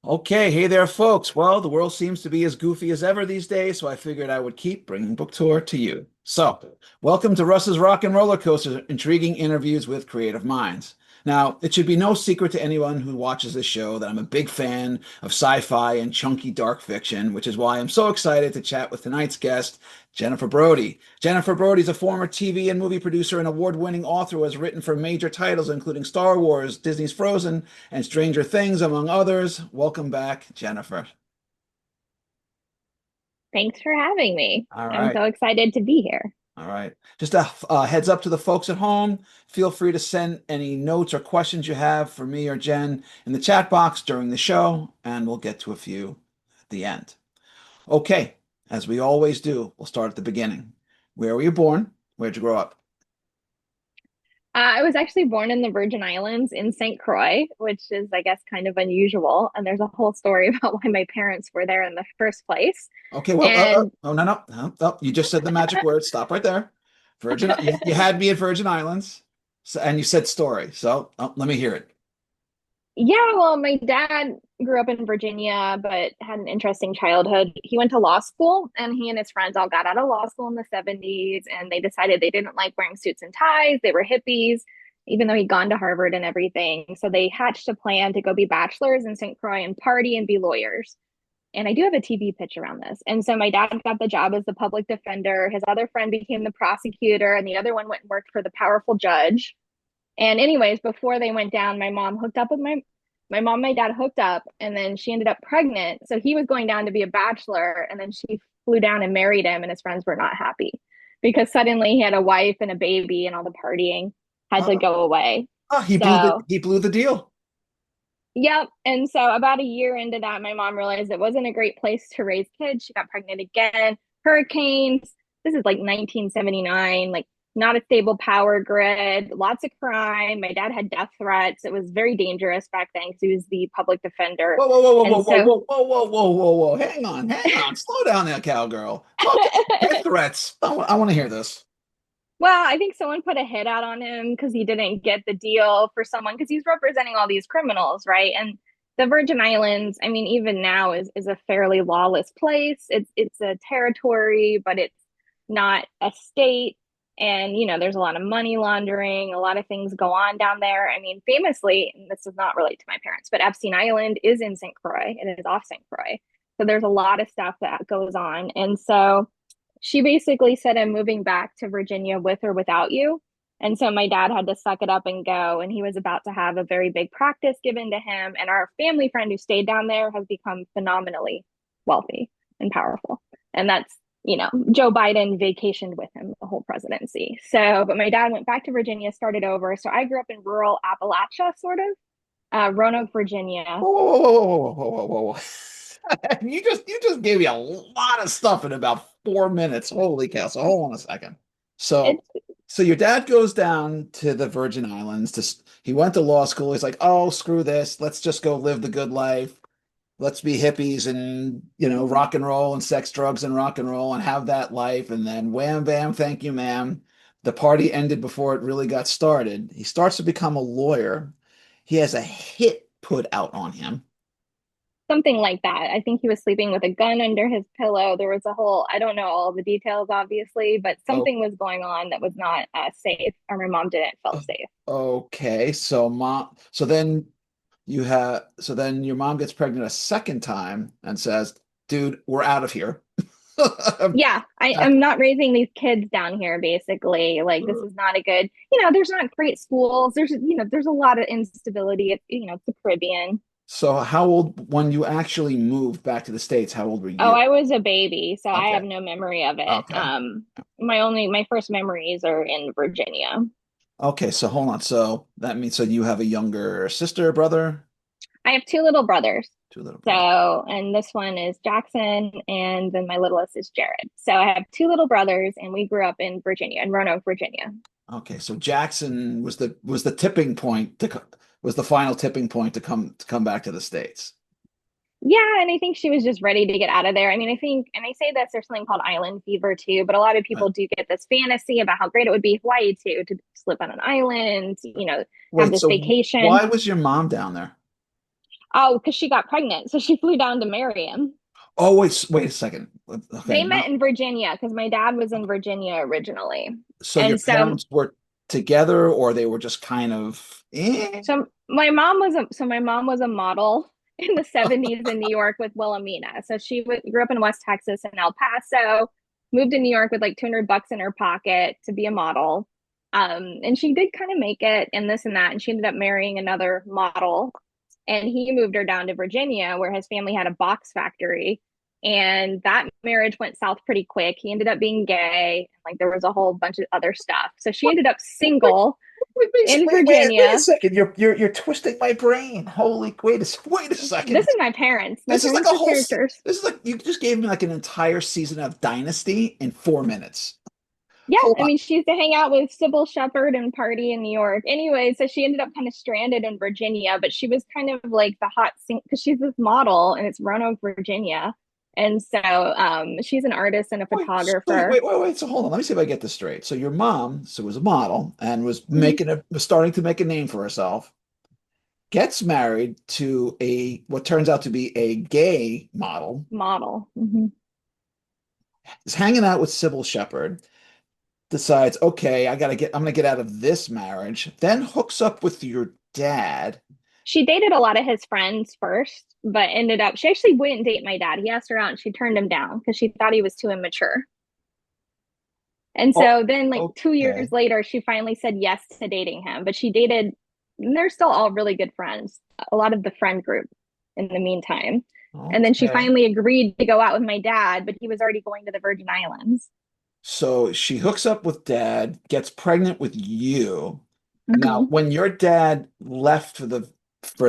Okay, hey there, folks. Well, the world seems to be as goofy as ever these days, so I figured I would keep bringing book tour to you. So, welcome to Russ's Rockin' Rollercoaster, intriguing interviews with creative minds. Now, it should be no secret to anyone who watches this show that I'm a big fan of sci-fi and chunky dark fiction, which is why I'm so excited to chat with tonight's guest, Jennifer Brody. Jennifer Brody is a former TV and movie producer and award-winning author who has written for major titles including Star Wars, Disney's Frozen, and Stranger Things, among others. Welcome back, Jennifer. Thanks for having me. All I'm right. so excited to be here. All right. Just a heads up to the folks at home. Feel free to send any notes or questions you have for me or Jen in the chat box during the show, and we'll get to a few at the end. Okay. As we always do, we'll start at the beginning. Where were you born? Where'd you grow up? I was actually born in the Virgin Islands in St. Croix, which is, I guess, kind of unusual. And there's a whole story about why my parents were there in the first place. Okay, well, And oh, no, no, no, no, you just said the magic word. Stop right there. You had me at Virgin Islands, so, and you said story. So let me hear it. yeah, well, my dad grew up in Virginia, but had an interesting childhood. He went to law school, and he and his friends all got out of law school in the 70s, and they decided they didn't like wearing suits and ties. They were hippies, even though he'd gone to Harvard and everything. So they hatched a plan to go be bachelors in St. Croix and party and be lawyers. And I do have a TV pitch around this. And so my dad got the job as the public defender. His other friend became the prosecutor, and the other one went and worked for the powerful judge. And anyways, before they went down, my mom, my dad hooked up, and then she ended up pregnant. So he was going down to be a bachelor, and then she flew down and married him, and his friends were not happy because suddenly he had a wife and a baby, and all the partying had to Oh, go away. he blew the So, he blew the deal. yep. And so about a year into that, my mom realized it wasn't a great place to raise kids. She got pregnant again, hurricanes. This is like 1979, like not a stable power grid, lots of crime. My dad had death threats. It was very dangerous back then because he was the public defender. Whoa, whoa, whoa, whoa, And whoa, so, whoa, whoa, whoa, whoa, whoa, whoa. Hang on. Slow down there, cowgirl. Talk death threats. I want to hear this. well, I think someone put a hit out on him because he didn't get the deal for someone because he's representing all these criminals, right? And the Virgin Islands, I mean, even now is a fairly lawless place. It's a territory, but it's not a state. And there's a lot of money laundering, a lot of things go on down there. I mean, famously, and this does not relate to my parents, but Epstein Island is in St. Croix. It is off St. Croix. So there's a lot of stuff that goes on. And so she basically said, I'm moving back to Virginia with or without you. And so my dad had to suck it up and go. And he was about to have a very big practice given to him. And our family friend who stayed down there has become phenomenally wealthy and powerful. And that's, Joe Biden vacationed with him the whole presidency. So, but my dad went back to Virginia, started over. So I grew up in rural Appalachia, sort of, Roanoke, Virginia. Whoa, whoa, whoa, whoa, whoa, whoa, whoa. You just gave me a lot of stuff in about 4 minutes. Holy cow. So hold on a second. So It's so your dad goes down to the Virgin Islands he went to law school. He's like, oh, screw this. Let's just go live the good life. Let's be hippies and rock and roll and sex, drugs, and rock and roll and have that life. And then wham bam, thank you, ma'am. The party ended before it really got started. He starts to become a lawyer. He has a hit put out on him. something like that. I think he was sleeping with a gun under his pillow. There was a whole, I don't know all the details, obviously, but Oh, something was going on that was not safe, or my mom didn't feel safe. okay. So then your mom gets pregnant a second time and says, dude, we're out of here. Yeah, I'm not raising these kids down here, basically. Like, this is not a good, there's not great schools. There's a lot of instability. It's the Caribbean. So how old when you actually moved back to the States, how old were Oh, you? I was a baby, so I Okay. have no memory of it. Okay. My first memories are in Virginia. Okay, so hold on. So that means so you have a younger sister, brother, I have two little brothers. two little brothers. So, and this one is Jackson, and then my littlest is Jared. So I have two little brothers, and we grew up in Virginia, in Roanoke, Virginia. Okay, so Jackson was the tipping point was the final tipping point to come back to the States. Yeah, and I think she was just ready to get out of there. I mean, I think, and I say this, there's something called island fever too, but a lot of Right. people do get this fantasy about how great it would be Hawaii too, to live on an island, have Wait, this so why vacation. was your mom down there? Oh, because she got pregnant, so she flew down to marry him. Oh, wait a second. Okay, They now, met in Virginia because my dad was in Virginia originally. so your And so parents were together, or they were just kind of, eh? my mom was a model in the 70s in New York with Wilhelmina. So grew up in West Texas and El Paso, moved to New York with like 200 bucks in her pocket to be a model. And she did kind of make it and this and that. And she ended up marrying another model. And he moved her down to Virginia, where his family had a box factory. And that marriage went south pretty quick. He ended up being gay. Like there was a whole bunch of other stuff. So she ended up single in Wait a Virginia. second. You're twisting my brain. Holy, wait a This second. is my parents. My This is like a parents are whole. characters. This is like you just gave me like an entire season of Dynasty in 4 minutes. Yeah, Hold I on. mean, she used to hang out with Cybil Shepherd and party in New York. Anyway, so she ended up kind of stranded in Virginia, but she was kind of like the hot sing because she's this model and it's Roanoke, Virginia. And so she's an artist and a photographer. Wait. So hold on. Let me see if I get this straight. So your mom, was a model and Mhm. was starting to make a name for herself. Gets married to what turns out to be a gay model. Model. Hmm. Is hanging out with Cybil Shepherd. Decides, okay, I'm gonna get out of this marriage. Then hooks up with your dad. She dated a lot of his friends first, but she actually wouldn't date my dad. He asked her out and she turned him down because she thought he was too immature. And Oh, so then, like 2 years okay. later, she finally said yes to dating him. But she dated, and they're still all really good friends, a lot of the friend group in the meantime. And then she Okay. finally agreed to go out with my dad, but he was already going to the Virgin Islands. So she hooks up with dad, gets pregnant with you. Now, Hmm. when your dad left for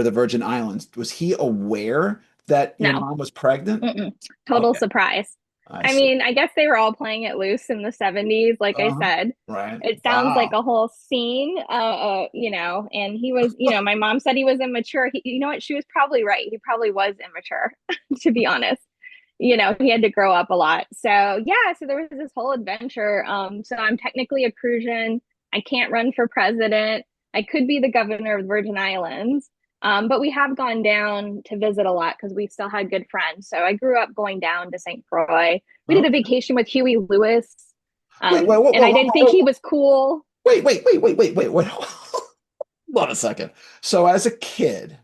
the Virgin Islands, was he aware that your No, mom was pregnant? mm-mm. Total Okay, surprise. I I see. mean, I guess they were all playing it loose in the 70s, like I Uh-huh. said. Right. It sounds like Wow. a whole scene, and he was, my mom said he was immature. You know what? She was probably right. He probably was immature, to be honest. He had to grow up a lot. So, yeah, so there was this whole adventure. So I'm technically a Crucian. I can't run for president. I could be the governor of the Virgin Islands. But we have gone down to visit a lot because we still had good friends. So I grew up going down to St. Croix. We did a Okay. vacation with Huey Lewis. Wait, And I didn't think he was cool. wait. Hold on a second. So as a kid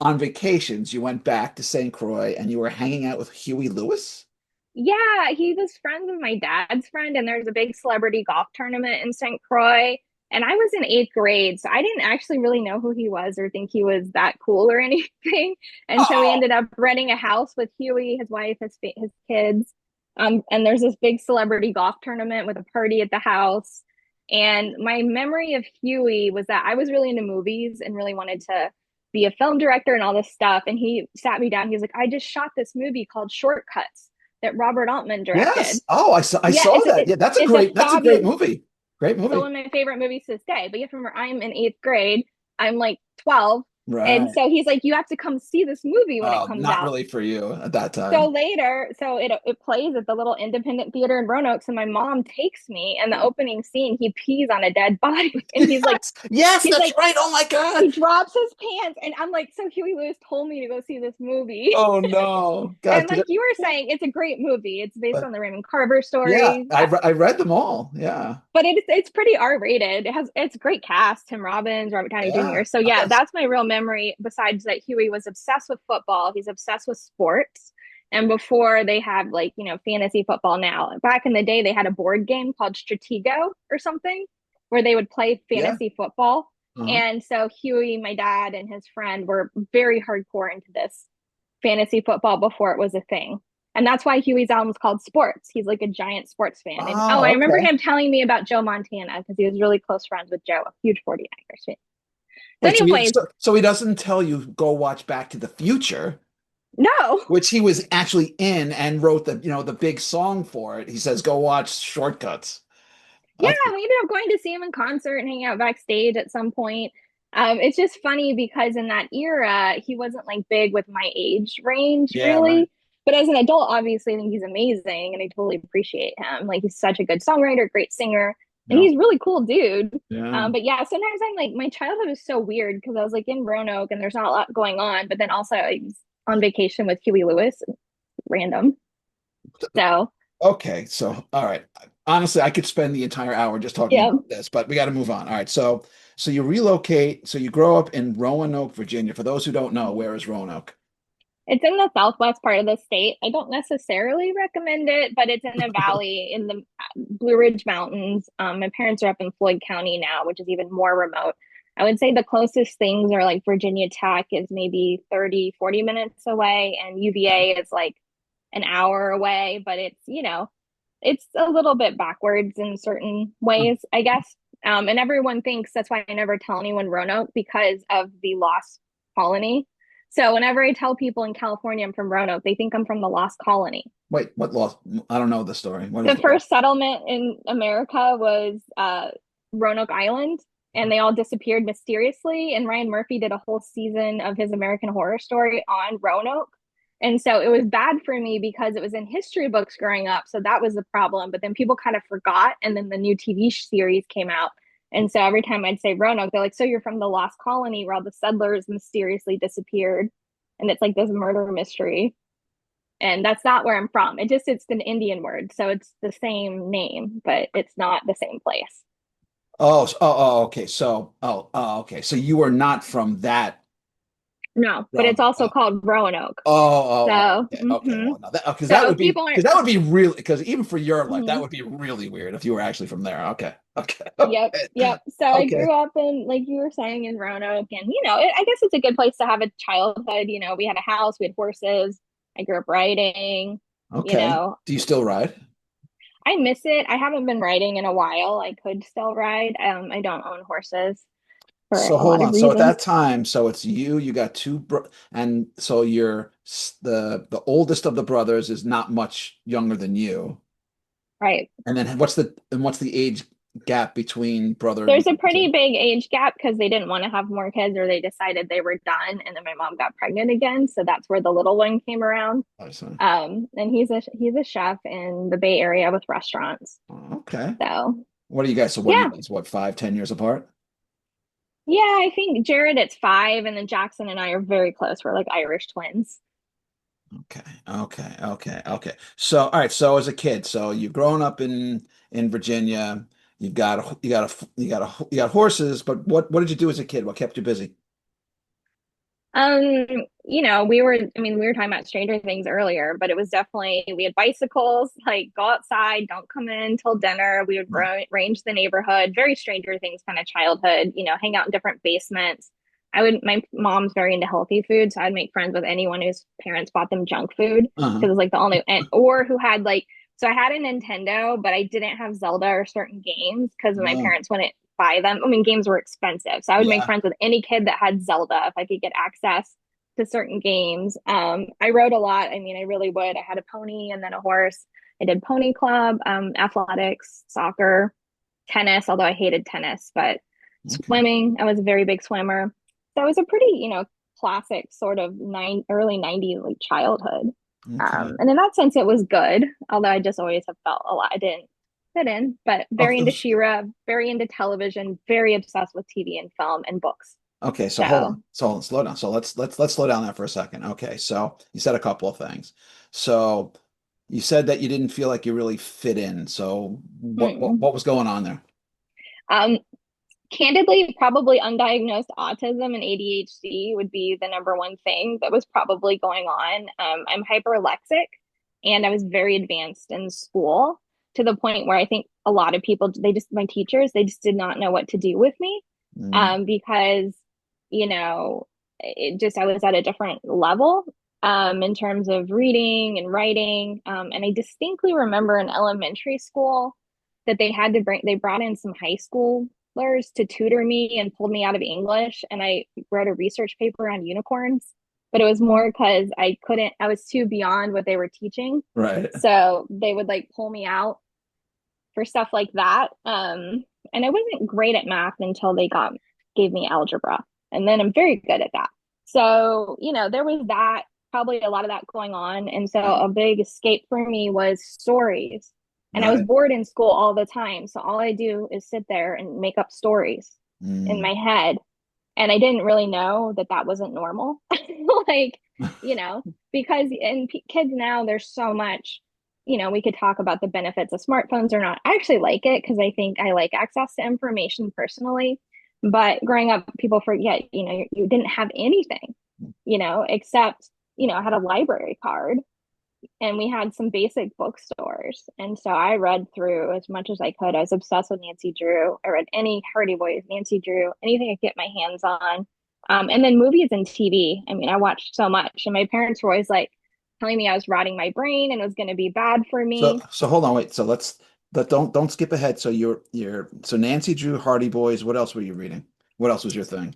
on vacations, you went back to St. Croix and you were hanging out with Huey Lewis? Yeah, he was friends with my dad's friend, and there's a big celebrity golf tournament in St. Croix. And I was in eighth grade, so I didn't actually really know who he was or think he was that cool or anything. And so we Oh, ended up renting a house with Huey, his wife, his kids. And there's this big celebrity golf tournament with a party at the house. And my memory of Huey was that I was really into movies and really wanted to be a film director and all this stuff. And he sat me down. He was like, I just shot this movie called Shortcuts that Robert Altman yes. directed. Oh, I Yeah, saw that. Yeah, it's a that's a great fabulous, movie. Great still movie. one of my favorite movies to this day. But you have to remember, I'm in eighth grade. I'm like 12. And Right. so he's like, you have to come see this movie when it Oh, comes not out. really for you at that So time. later, it plays at the little independent theater in Roanoke. So my mom takes me, and the opening scene, he pees on a dead body, and Yes, yes, he's that's like, right. Oh my God. he drops his pants, and I'm like, so Huey Lewis told me to go see this movie. Oh no. God, And did like it? you were saying, it's a great movie. It's based But on the Raymond Carver yeah, story. I read them all. Yeah. But it's pretty R-rated. It's a great cast, Tim Robbins, Robert Downey Yeah. Jr. So yeah, Yes. that's my real memory. Besides that, Huey was obsessed with football. He's obsessed with sports. And before they had like, fantasy football now. Back in the day, they had a board game called Stratego or something where they would play Yeah. fantasy football. Uh-huh. And so Huey, my dad, and his friend were very hardcore into this fantasy football before it was a thing. And that's why Huey's album is called Sports. He's like a giant sports fan. And I Oh, remember okay. him telling me about Joe Montana because he was really close friends with Joe, a huge 49ers fan. So, Wait, anyways, so he doesn't tell you go watch Back to the Future, no. which he was actually in and wrote the big song for it. He says go watch Shortcuts. Yeah, Okay. we ended up going to see him in concert and hang out backstage at some point. It's just funny because in that era, he wasn't like big with my age range, Yeah, right. really. But as an adult, obviously, I think he's amazing and I totally appreciate him. Like, he's such a good songwriter, great singer. And Yeah. he's a really cool dude. Yeah. But yeah, sometimes I'm like, my childhood was so weird because I was like in Roanoke and there's not a lot going on, but then also I was on vacation with Huey Lewis, random. So Okay. So, all right. Honestly, I could spend the entire hour just talking yeah, about this, but we got to move on. All right. So you relocate. So you grow up in Roanoke, Virginia. For those who don't know, where is Roanoke? it's in the southwest part of the state. I don't necessarily recommend it, but it's in a valley in the Blue Ridge Mountains. My parents are up in Floyd County now, which is even more remote. I would say the closest things are like Virginia Tech is maybe 30, 40 minutes away, and UVA is like an hour away, but it's a little bit backwards in certain ways, I guess. And everyone thinks that's why I never tell anyone Roanoke because of the lost colony. So whenever I tell people in California I'm from Roanoke, they think I'm from the lost colony. Wait, what lost? I don't know the story. What is The the lost? first settlement in America was Roanoke Island, and they all disappeared mysteriously. And Ryan Murphy did a whole season of his American Horror Story on Roanoke. And so it was bad for me because it was in history books growing up. So that was the problem. But then people kind of forgot. And then the new TV series came out. And so every time I'd say Roanoke, they're like, so you're from the lost colony where all the settlers mysteriously disappeared. And it's like this murder mystery. And that's not where I'm from. It's an Indian word. So it's the same name, but it's not the same place. Okay. Okay. So you are not from that No, but it's Roanoke. also called Roanoke. So, Okay. Okay. Well, no, because that so would if be people because aren't, that would be really because even for your life, that mhm. would be really weird if you were actually from there. Okay. Okay. Yep, Okay. yep. So I Okay. grew up in, like you were saying, in Roanoke, and I guess it's a good place to have a childhood. We had a house, we had horses. I grew up riding. You Okay. know, Do you still ride? I miss it. I haven't been riding in a while. I could still ride. I don't own horses for So a hold lot of on. So at reasons. that time, so it's you got two bro and so you're the oldest of the brothers is not much younger than you. Right. And then what's the age gap between brother There's a number two? pretty big age gap because they didn't want to have more kids or they decided they were done. And then my mom got pregnant again. So that's where the little one came around. I see. And he's a chef in the Bay Area with restaurants. Okay. So What are you guys? So what are you yeah. guys? What, 5, 10 years apart? Yeah, I think Jared it's 5, and then Jackson and I are very close. We're like Irish twins. Okay. Okay. So all right. So as a kid, so you've grown up in Virginia. You got horses. But what did you do as a kid? What kept you busy? Um, we were talking about Stranger Things earlier, but it was definitely, we had bicycles, like go outside, don't come in till dinner. We would range the neighborhood, very Stranger Things kind of childhood, hang out in different basements. My mom's very into healthy food, so I'd make friends with anyone whose parents bought them junk food Uh-huh. because it was like the only, or who had like, so I had a Nintendo, but I didn't have Zelda or certain games because my Oh, parents wouldn't buy them. I mean, games were expensive. So I would make yeah. friends with any kid that had Zelda if I could get access to certain games. I rode a lot. I mean, I really would. I had a pony and then a horse. I did pony club, athletics, soccer, tennis, although I hated tennis, but Okay. swimming. I was a very big swimmer. So it was a pretty, classic sort of early 90s like childhood. Okay. And in that sense, it was good, although I just always have felt a lot. I didn't fit in, but very into Okay. Shira, very into television, very obsessed with TV and film and books. Okay, so hold So, on. So slow down. So let's slow down there for a second. Okay, so you said a couple of things. So you said that you didn't feel like you really fit in. So hmm. what was going on there? um, Candidly, probably undiagnosed autism and ADHD would be the number one thing that was probably going on. I'm hyperlexic and I was very advanced in school to the point where I think a lot of people, my teachers, they just did not know what to do with me Mm, because, I was at a different level in terms of reading and writing. And I distinctly remember in elementary school that they brought in some high schoolers to tutor me and pulled me out of English. And I wrote a research paper on unicorns, but it was more because I was too beyond what they were teaching. right. So they would like pull me out for stuff like that. And I wasn't great at math until gave me algebra. And then I'm very good at that. So, there was that, probably a lot of that going on. And so Yeah. a big escape for me was stories. And I was Right. bored in school all the time. So all I do is sit there and make up stories in Mm. my head. And I didn't really know that that wasn't normal. Like, you know, because in kids now, there's so much, we could talk about the benefits of smartphones or not. I actually like it because I think I like access to information personally. But growing up, people forget, you didn't have anything, except, I had a library card and we had some basic bookstores. And so I read through as much as I could. I was obsessed with Nancy Drew. I read any Hardy Boys, Nancy Drew, anything I could get my hands on. And then movies and TV. I mean, I watched so much, and my parents were always like telling me I was rotting my brain and it was going to be bad for So me. so hold on, wait. So don't skip ahead. So so Nancy Drew, Hardy Boys. What else were you reading? What else was your thing?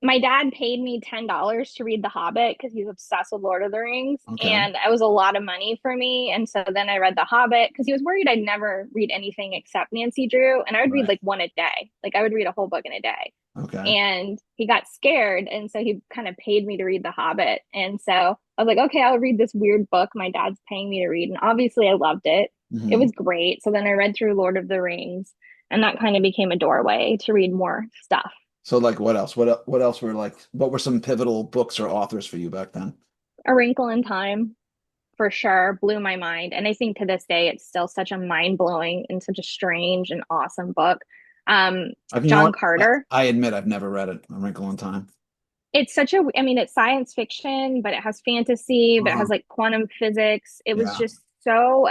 My dad paid me $10 to read The Hobbit because he's obsessed with Lord of the Rings. Okay. And it was a lot of money for me. And so then I read The Hobbit because he was worried I'd never read anything except Nancy Drew. And I would read Right. like one a day. Like I would read a whole book in a day. Okay. And he got scared. And so he kind of paid me to read The Hobbit. And so I was like, okay, I'll read this weird book my dad's paying me to read. And obviously I loved it. It Hmm. was great. So then I read through Lord of the Rings. And that kind of became a doorway to read more stuff. So like what else? What else were like what were some pivotal books or authors for you back then? A Wrinkle in Time for sure blew my mind. And I think to this day, it's still such a mind blowing and such a strange and awesome book. You know John what? Carter, I admit I've never read it, A Wrinkle in Time. it's such a, I mean, it's science fiction, but it has fantasy, but it Uh-huh. has like quantum physics. It was Yeah. just so,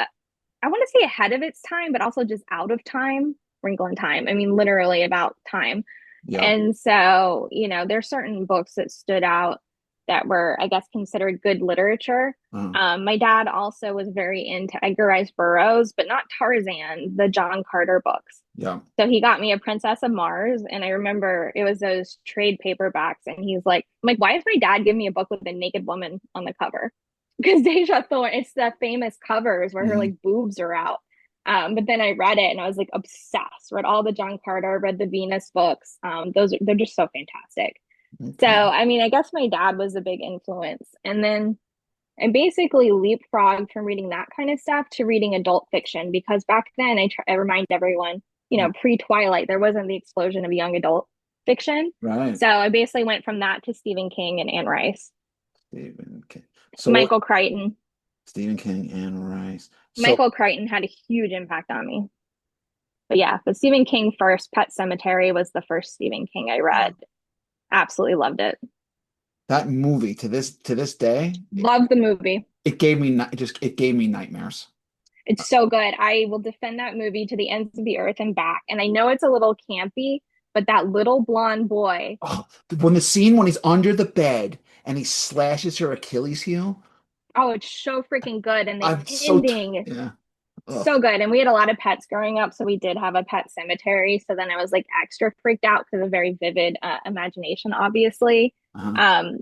I want to say ahead of its time, but also just out of time. Wrinkle in Time. I mean, literally about time. Yeah. And so, there's certain books that stood out that were, I guess, considered good literature. Uh-huh. My dad also was very into Edgar Rice Burroughs, but not Tarzan, the John Carter books. Yeah. So he got me a Princess of Mars, and I remember it was those trade paperbacks, and he's like, why is my dad giving me a book with a naked woman on the cover? Because Deja Thorne, it's the famous covers where her Hmm. like boobs are out. But then I read it and I was like obsessed. Read all the John Carter, read the Venus books. They're just so fantastic. So Okay. I mean, I guess my dad was a big influence. And then I basically leapfrogged from reading that kind of stuff to reading adult fiction because back then I remind everyone, Yeah. pre-Twilight, there wasn't the explosion of young adult fiction. Right. So I basically went from that to Stephen King and Anne Rice, Stephen King. So what Michael Crichton. Stephen King and Rice. So Michael Crichton had a huge impact on me. But yeah, but Stephen King first, Pet Cemetery was the first Stephen King I yeah. read. Absolutely loved it. That movie to this day, Love the movie. it gave me it gave me nightmares. It's so good. I will defend that movie to the ends of the earth and back. And I know it's a little campy, but that little blonde boy, Oh, when the scene when he's under the bed and he slashes her Achilles heel, oh, it's so freaking good. And the I'm ending, yeah. Oh, so good. And we had a lot of pets growing up, so we did have a pet cemetery. So then I was like extra freaked out because of very vivid imagination, obviously. uh-huh. Um,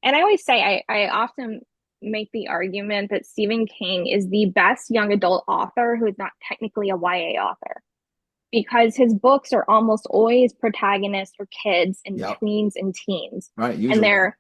and I always say, I often make the argument that Stephen King is the best young adult author who is not technically a YA author because his books are almost always protagonists for kids and Yep. tweens and teens. Right. And Usually. they're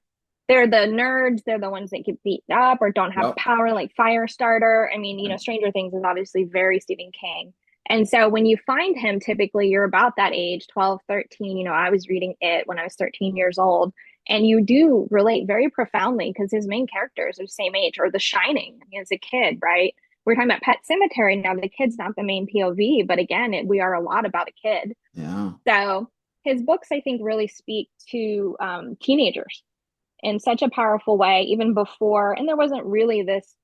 the nerds, they're the ones that get beaten up or don't have Yep. power like Firestarter. I mean, Right. Stranger Things is obviously very Stephen King. And so when you find him, typically you're about that age, 12, 13. I was reading it when I was 13 years old. And you do relate very profoundly because his main characters are the same age, or The Shining as a kid, right? We're talking about Pet Cemetery now. The kid's not the main POV, but again, we are a lot about a kid. Yeah. So his books, I think, really speak to teenagers in such a powerful way, even before, and there wasn't really this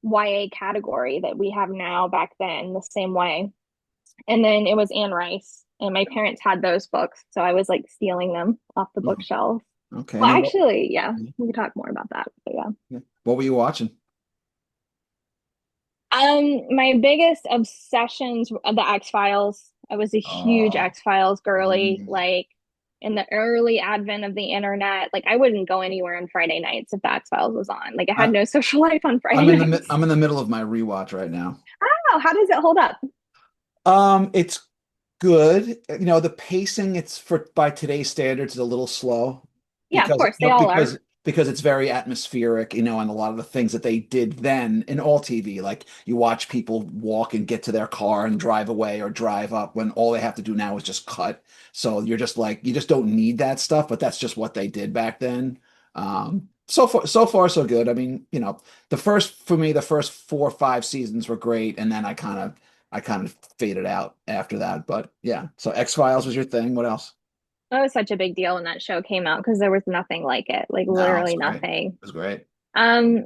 YA category that we have now back then the same way. And then it was Anne Rice, and my parents had those books, so I was like stealing them off the Mhm. bookshelf. Okay. And Well, then actually, yeah, we could talk more about that. But yeah. what were you watching? My biggest obsessions are the X-Files. I was a huge Oh, X-Files girly. mm. Like in the early advent of the internet, like I wouldn't go anywhere on Friday nights if the X-Files was on. Like I had I, no social life on Friday nights. I'm in the middle of my rewatch right now. Oh, how does it hold up? It's good. The pacing, it's for by today's standards is a little slow Yeah, of because course, they all are. because it's very atmospheric, you know, and a lot of the things that they did then in all TV, like you watch people walk and get to their car and drive away or drive up when all they have to do now is just cut. So you're just like, you just don't need that stuff, but that's just what they did back then. So far, so good. I mean, you know, for me, the first 4 or 5 seasons were great, and then I kind of faded out after that. But yeah, so X-Files was your thing. What else? It was such a big deal when that show came out because there was nothing like it, like No, it's literally great. It nothing. was great. Um,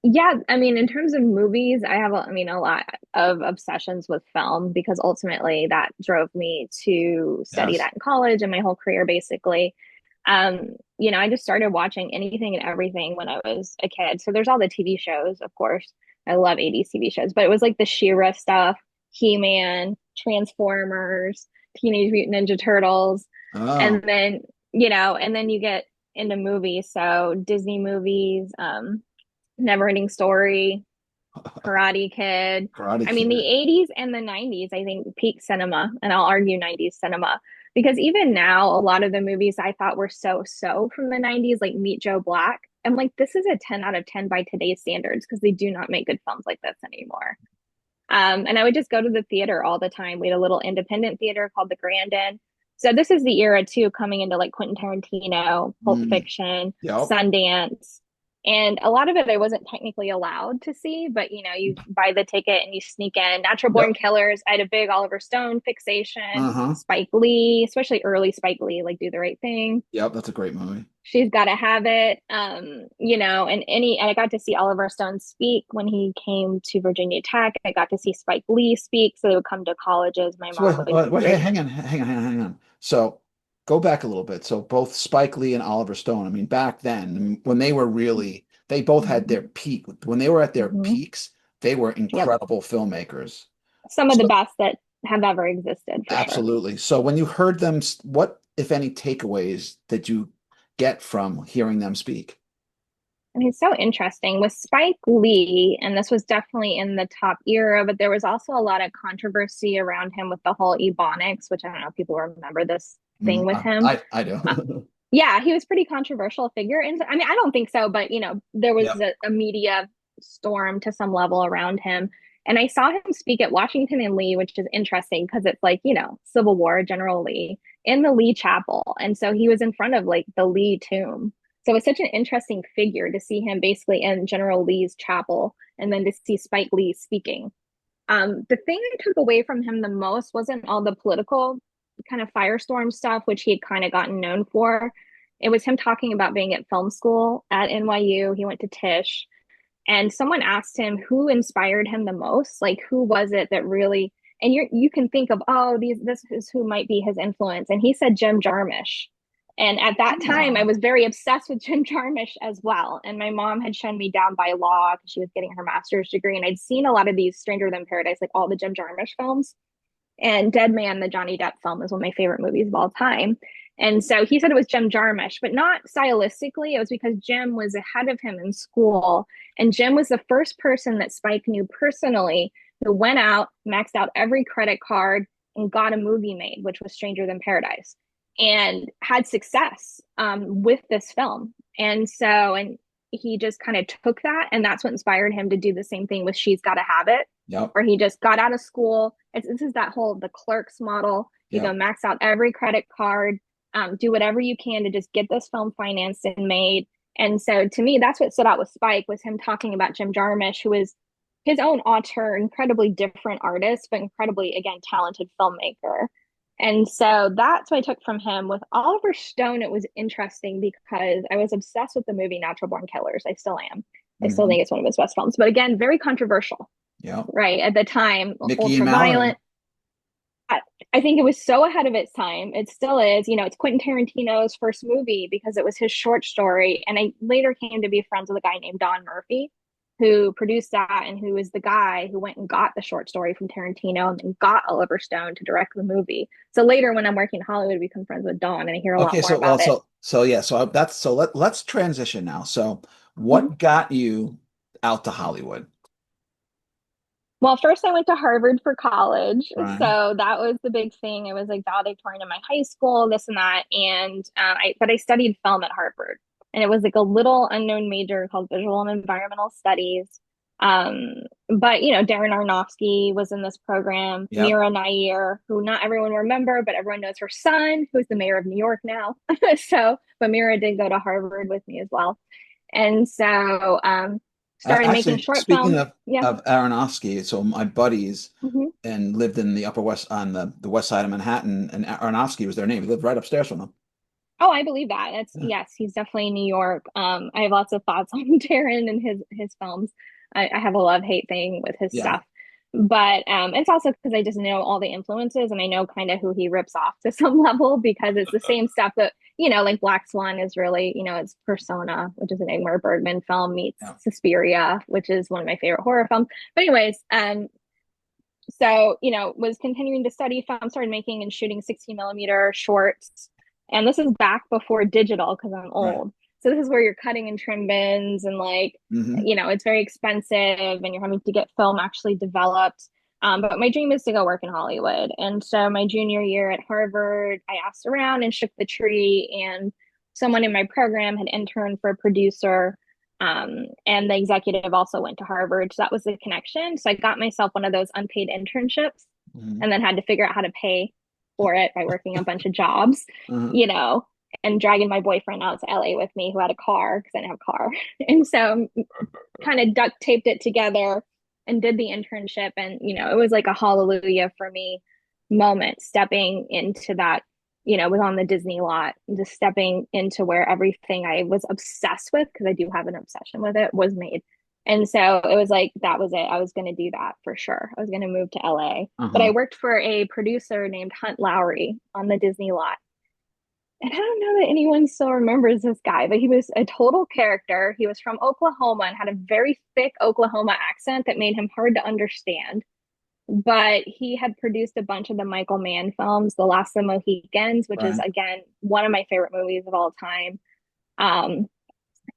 yeah, I mean, in terms of movies, I have, I mean, a lot of obsessions with film because ultimately that drove me to study Yes. that in college and my whole career, basically. I just started watching anything and everything when I was a kid. So there's all the TV shows, of course. I love 80s TV shows, but it was like the She-Ra stuff, He-Man, Transformers, Teenage Mutant Ninja Turtles, and Oh, then, and then you get into movies. So Disney movies, Neverending Story, Karate Kid. Karate I mean, the Kid. 80s and the 90s, I think, peak cinema, and I'll argue 90s cinema. Because even now, a lot of the movies I thought were so from the 90s, like Meet Joe Black, I'm like, this is a 10 out of 10 by today's standards because they do not make good films like this anymore. And I would just go to the theater all the time. We had a little independent theater called the Grandin. So this is the era too, coming into like Quentin Tarantino, Pulp Mm. Fiction, Yep. Sundance. And a lot of it I wasn't technically allowed to see, but you buy the ticket and you sneak in. Natural Born Yep. Killers, I had a big Oliver Stone fixation. Uh-huh. Spike Lee, especially early Spike Lee, like Do the Right Thing. Yep. That's a great movie. She's got to have it. And I got to see Oliver Stone speak when he came to Virginia Tech. I got to see Spike Lee speak. So they would come to colleges. My So mom would bring. hang on. So go back a little bit. So both Spike Lee and Oliver Stone, I mean, back then when they were really, they both had their Mhm. peak. When they were at their Mhm. peaks, they were Yep. incredible filmmakers. Some of the So best that have ever existed for sure. absolutely. So when you heard them, what, if any, takeaways did you get from hearing them speak? I mean, it's so interesting with Spike Lee, and this was definitely in the top era, but there was also a lot of controversy around him with the whole Ebonics, which I don't know if people remember this thing with him. I Uh, do. yeah, he was a pretty controversial figure. And I mean, I don't think so, but there was Yep. a media storm to some level around him. And I saw him speak at Washington and Lee, which is interesting because it's like, Civil War, General Lee in the Lee Chapel. And so he was in front of like the Lee tomb. So it's such an interesting figure to see him basically in General Lee's chapel and then to see Spike Lee speaking. The thing I took away from him the most wasn't all the political kind of firestorm stuff, which he had kind of gotten known for. It was him talking about being at film school at NYU. He went to Tisch, and someone asked him who inspired him the most. Like, who was it that really? And you can think of, oh, this is who might be his influence. And he said Jim Jarmusch. And at that time, I Oh, was very obsessed with Jim Jarmusch as well. And my mom had shown me Down by Law because she was getting her master's degree. And I'd seen a lot of these Stranger Than Paradise, like all the Jim Jarmusch films. And Dead Man, the Johnny Depp film, is one of my favorite movies of all time. And so he said it was Jim Jarmusch, but not stylistically. It was because Jim was ahead of him in school. And Jim was the first person that Spike knew personally who went out, maxed out every credit card, and got a movie made, which was Stranger Than Paradise, and had success with this film. And he just kind of took that, and that's what inspired him to do the same thing with She's Gotta Have It, yep. where he just got out of school. This is that whole the clerks model. You go Yep. max out every credit card, do whatever you can to just get this film financed and made. And so to me, that's what stood out with Spike was him talking about Jim Jarmusch, who is his own auteur, incredibly different artist, but incredibly, again, talented filmmaker. And so that's what I took from him. With Oliver Stone, it was interesting because I was obsessed with the movie Natural Born Killers. I still am. I still Hmm. think it's one of his best films. But again, very controversial, Yep. right? At the time, Mickey and ultra Mallory. violent. I think it was so ahead of its time. It still is. It's Quentin Tarantino's first movie because it was his short story. And I later came to be friends with a guy named Don Murphy who produced that and who is the guy who went and got the short story from Tarantino and then got Oliver Stone to direct the movie. So later when I'm working in Hollywood, I become friends with Don and I hear a lot Okay, more so well, about it. so yeah, let's transition now. So, Mhm. what got you out to Hollywood? Well, first I went to Harvard for college. Right. So that was the big thing. It was like valedictorian in my high school, this and that. And but I studied film at Harvard. and it was like a little unknown major called Visual and Environmental Studies. Um, but Darren Aronofsky was in this program. Yep. Mira Nair, who not everyone will remember, but everyone knows her son, who's the mayor of New York now. But Mira did go to Harvard with me as well, and so started making Actually, short speaking films. Yeah. of Aronofsky, so my buddies Hmm. and lived in the Upper West on the west side of Manhattan, and Aronofsky was their name. He lived right upstairs from them. Oh, I believe that. That's Yeah. Yes, he's definitely in New York. I have lots of thoughts on Darren and his films. I have a love-hate thing with his Yeah. stuff. But it's also because I just know all the influences and I know kind of who he rips off to some level because it's the same stuff that, like Black Swan is really, it's Persona, which is an Ingmar Bergman film, meets Yeah. Suspiria, which is one of my favorite horror films. But anyways, so was continuing to study film, started making and shooting 16 millimeter shorts, and this is back before digital because I'm Right. old. So this is where you're cutting in trim bins and like Hmm. it's very expensive and you're having to get film actually developed. But my dream is to go work in Hollywood, and so my junior year at Harvard I asked around and shook the tree, and someone in my program had interned for a producer, and the executive also went to Harvard. So that was the connection. So I got myself one of those unpaid internships Hmm. and then had to figure out how to pay for it by working a bunch of jobs, Hmm. you know, and dragging my boyfriend out to LA with me who had a car because I didn't have a car. And so kind of duct taped it together and did the internship. And, it was like a hallelujah for me moment stepping into that, was on the Disney lot, just stepping into where everything I was obsessed with, because I do have an obsession with it, was made. And so it was like, that was it. I was going to do that for sure. I was going to move to LA. But I Uh-huh. worked for a producer named Hunt Lowry on the Disney lot. And I don't know that anyone still remembers this guy, but he was a total character. He was from Oklahoma and had a very thick Oklahoma accent that made him hard to understand. But he had produced a bunch of the Michael Mann films, The Last of the Mohicans, which is, Right. again, one of my favorite movies of all time. Um,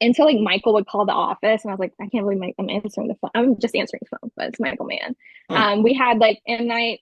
and so, like, Michael would call the office, and I was like, I can't believe I'm answering the phone. I'm just answering the phone, but it's Michael Mann. Huh. We had, like, M. Night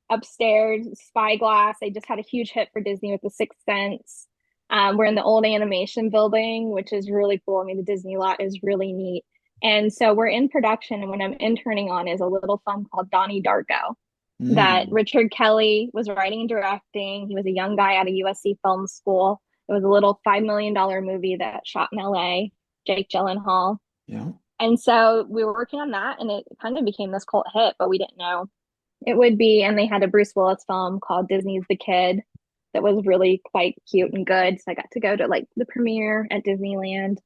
upstairs, Spyglass. They just had a huge hit for Disney with The Sixth Sense. We're in the old animation building, which is really cool. I mean, the Disney lot is really neat. And so we're in production, and what I'm interning on is a little film called Donnie Darko that Mm. Richard Kelly was writing and directing. He was a young guy out of USC Film School. It was a little $5 million movie that shot in LA, Jake Gyllenhaal. Yeah. And so we were working on that, and it kind of became this cult hit, but we didn't know it would be. And they had a Bruce Willis film called Disney's The Kid that was really quite cute and good. So I got to go to like the premiere at Disneyland.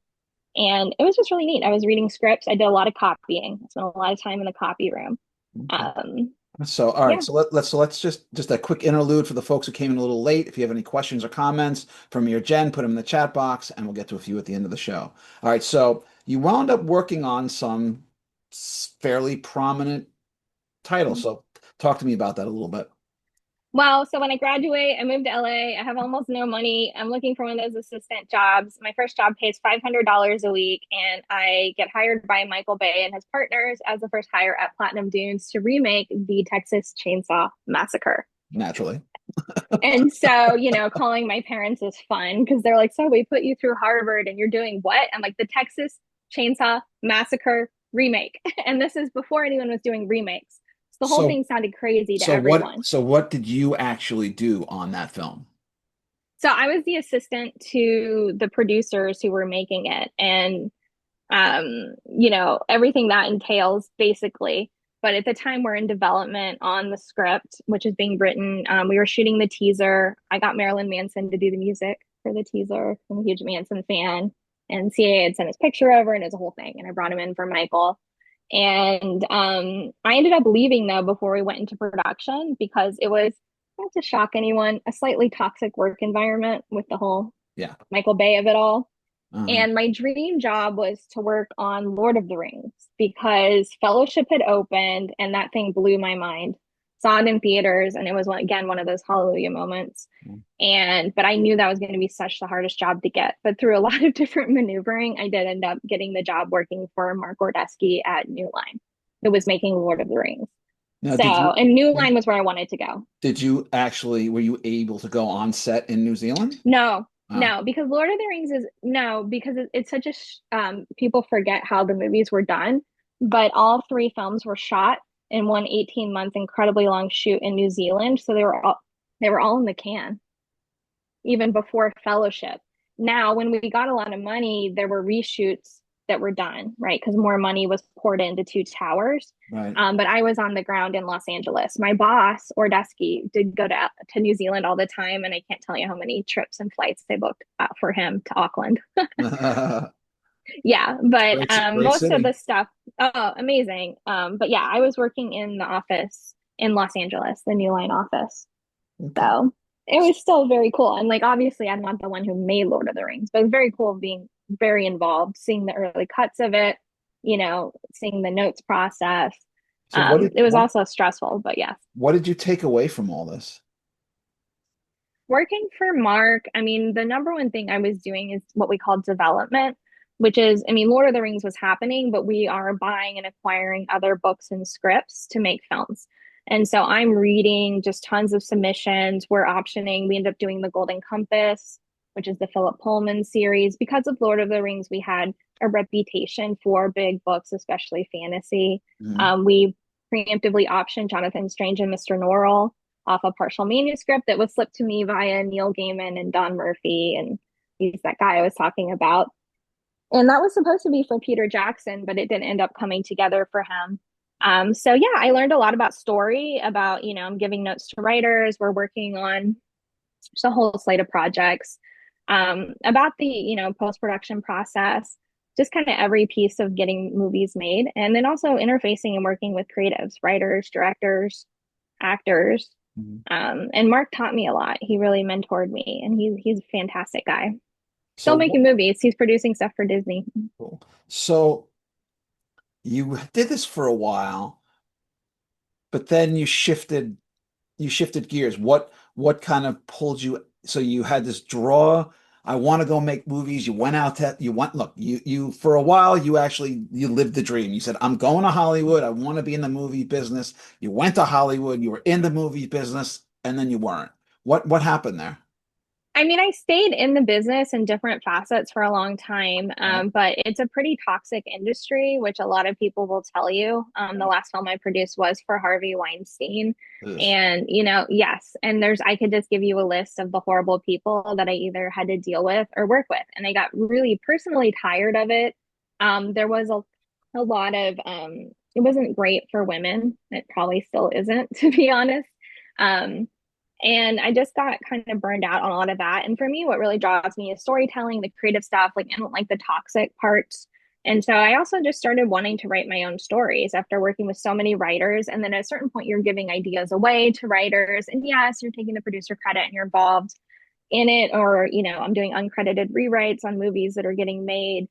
And it was just really neat. I was reading scripts. I did a lot of copying. I spent a lot of time in the copy room. Okay. Um, So, all right. yeah. So let's just a quick interlude for the folks who came in a little late. If you have any questions or comments from your Jen, put them in the chat box, and we'll get to a few at the end of the show. All right. So you wound up working on some fairly prominent titles. So talk to me about that a little bit. Well, so when I graduate, I moved to LA. I have almost no money. I'm looking for one of those assistant jobs. My first job pays $500 a week, and I get hired by Michael Bay and his partners as the first hire at Platinum Dunes to remake the Texas Chainsaw Massacre. Naturally. And so, calling my parents is fun because they're like, so we put you through Harvard and you're doing what? I'm like, the Texas Chainsaw Massacre remake. And this is before anyone was doing remakes. So the whole So thing sounded crazy to so what everyone. so what did you actually do on that film? So I was the assistant to the producers who were making it. And everything that entails basically. But at the time, we're in development on the script, which is being written. We were shooting the teaser. I got Marilyn Manson to do the music for the teaser. I'm a huge Manson fan. And CAA had sent his picture over and it was a whole thing. And I brought him in for Michael. And I ended up leaving though before we went into production because it was, not to shock anyone, a slightly toxic work environment with the whole Yeah. Michael Bay of it all. Uh-huh. And my dream job was to work on Lord of the Rings because Fellowship had opened and that thing blew my mind. Saw it in theaters and it was again one of those hallelujah moments. But I knew that was going to be such the hardest job to get. But through a lot of different maneuvering, I did end up getting the job working for Mark Ordesky at New Line, who was making Lord of the Rings. Now, So, and New Line was where I wanted to go. did you actually were you able to go on set in New Zealand? No, Oh, No, because Lord of the Rings is no, because it's such a people forget how the movies were done, but all three films were shot in one 18-month incredibly long shoot in New Zealand, so they were all in the can even before Fellowship. Now, when we got a lot of money, there were reshoots that were done, right? Because more money was poured into Two Towers. right. But I was on the ground in Los Angeles. My boss, Ordesky, did go to New Zealand all the time, and I can't tell you how many trips and flights they booked for him to Auckland. Yeah, but Great most of city. the stuff, oh, amazing. But yeah, I was working in the office in Los Angeles, the New Line office. Okay. So it was still very cool. And like obviously I'm not the one who made Lord of the Rings, but it's very cool being very involved, seeing the early cuts of it, seeing the notes process. So It was also stressful, but yes. what did you take away from all this? Working for Mark, I mean, the number one thing I was doing is what we call development, which is, I mean, Lord of the Rings was happening, but we are buying and acquiring other books and scripts to make films. And so I'm reading just tons of submissions. We're optioning. We end up doing the Golden Compass, which is the Philip Pullman series. Because of Lord of the Rings, we had a reputation for big books, especially fantasy. Mhm. We preemptively optioned Jonathan Strange and Mr. Norrell off a partial manuscript that was slipped to me via Neil Gaiman and Don Murphy. And he's that guy I was talking about. And that was supposed to be for Peter Jackson, but it didn't end up coming together for him. So yeah, I learned a lot about story, about, I'm giving notes to writers. We're working on just a whole slate of projects, about the, post-production process, just kind of every piece of getting movies made. And then also interfacing and working with creatives, writers, directors, actors. Mhm. And Mark taught me a lot. He really mentored me, and he's a fantastic guy. So Still what, making movies. He's producing stuff for Disney. cool. So you did this for a while, but then you shifted gears. What kind of pulled you? So you had this draw. I want to go make movies. You went out to you went look, you for a while you lived the dream. You said, I'm going to Hollywood. I want to be in the movie business. You went to Hollywood, you were in the movie business, and then you weren't. What happened there? I mean, I stayed in the business in different facets for a long time, Right. but it's a pretty toxic industry, which a lot of people will tell you. The Right. last film I produced was for Harvey Weinstein. Ugh. And, yes, and I could just give you a list of the horrible people that I either had to deal with or work with. And I got really personally tired of it. There was a lot of, it wasn't great for women. It probably still isn't, to be honest. Um, and I just got kind of burned out on a lot of that. And for me, what really draws me is storytelling, the creative stuff. Like, I don't like the toxic parts. And so I also just started wanting to write my own stories after working with so many writers. And then at a certain point, you're giving ideas away to writers. And yes, you're taking the producer credit and you're involved in it. Or, I'm doing uncredited rewrites on movies that are getting made.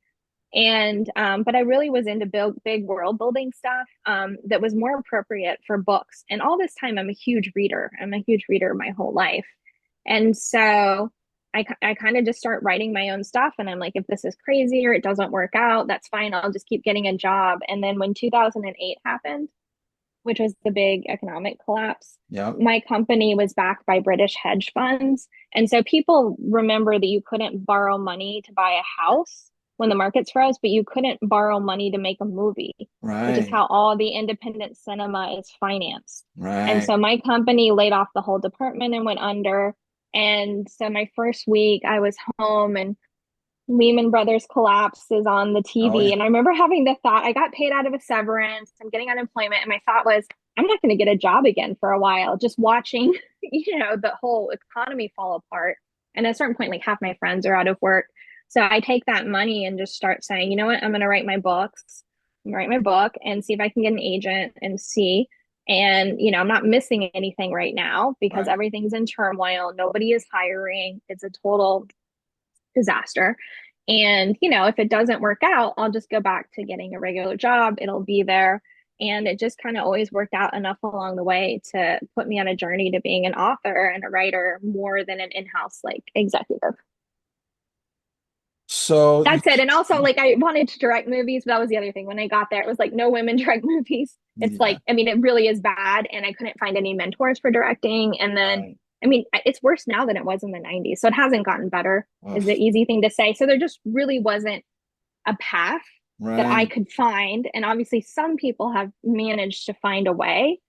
And but I really was into big world building stuff, that was more appropriate for books. And all this time I'm a huge reader. I'm a huge reader my whole life. And so I kind of just start writing my own stuff, and I'm like, if this is crazy or it doesn't work out, that's fine. I'll just keep getting a job. And then when 2008 happened, which was the big economic collapse, Yeah. my company was backed by British hedge funds. And so people remember that you couldn't borrow money to buy a house when the markets froze, but you couldn't borrow money to make a movie, which is Right. how all the independent cinema is financed. And Right. so my company laid off the whole department and went under. And so my first week I was home, and Lehman Brothers collapse is on the Oh TV. yeah. And I remember having the thought, I got paid out of a severance, I'm getting unemployment. And my thought was, I'm not going to get a job again for a while, just watching, the whole economy fall apart. And at a certain point, like half my friends are out of work. So I take that money and just start saying, you know what, I'm going to write my books, write my book and see if I can get an agent and see. And, I'm not missing anything right now because Right. everything's in turmoil. Nobody is hiring. It's a total disaster. And, if it doesn't work out, I'll just go back to getting a regular job. It'll be there. And it just kind of always worked out enough along the way to put me on a journey to being an author and a writer more than an in-house like executive. So you That's it. And also, like, I wanted to direct movies, but that was the other thing. When I got there, it was like no women direct movies. It's yeah. like, I mean, it really is bad. And I couldn't find any mentors for directing. And then Right. I mean, it's worse now than it was in the 90s. So it hasn't gotten better, is the Ugh, easy thing to say. So there just really wasn't a path that I right. could find. And obviously some people have managed to find a way.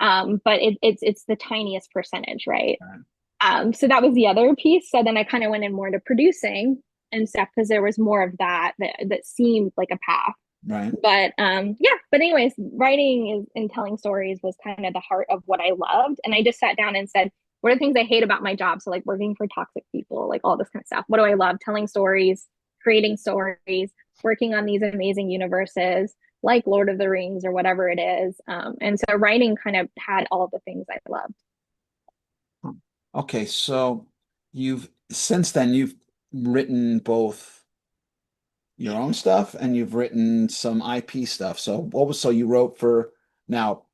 But it's the tiniest percentage, right? Right. So that was the other piece. So then I kind of went in more to producing and stuff because there was more of that seemed like a path. Right. But yeah, but anyways, writing and telling stories was kind of the heart of what I loved. And I just sat down and said, what are the things I hate about my job? So like working for toxic people, like all this kind of stuff. What do I love? Telling stories, creating stories, working on these amazing universes like Lord of the Rings or whatever it is. And so writing kind of had all the things I loved. Okay, so you've since then you've written both your own stuff and you've written some IP stuff. So you wrote for now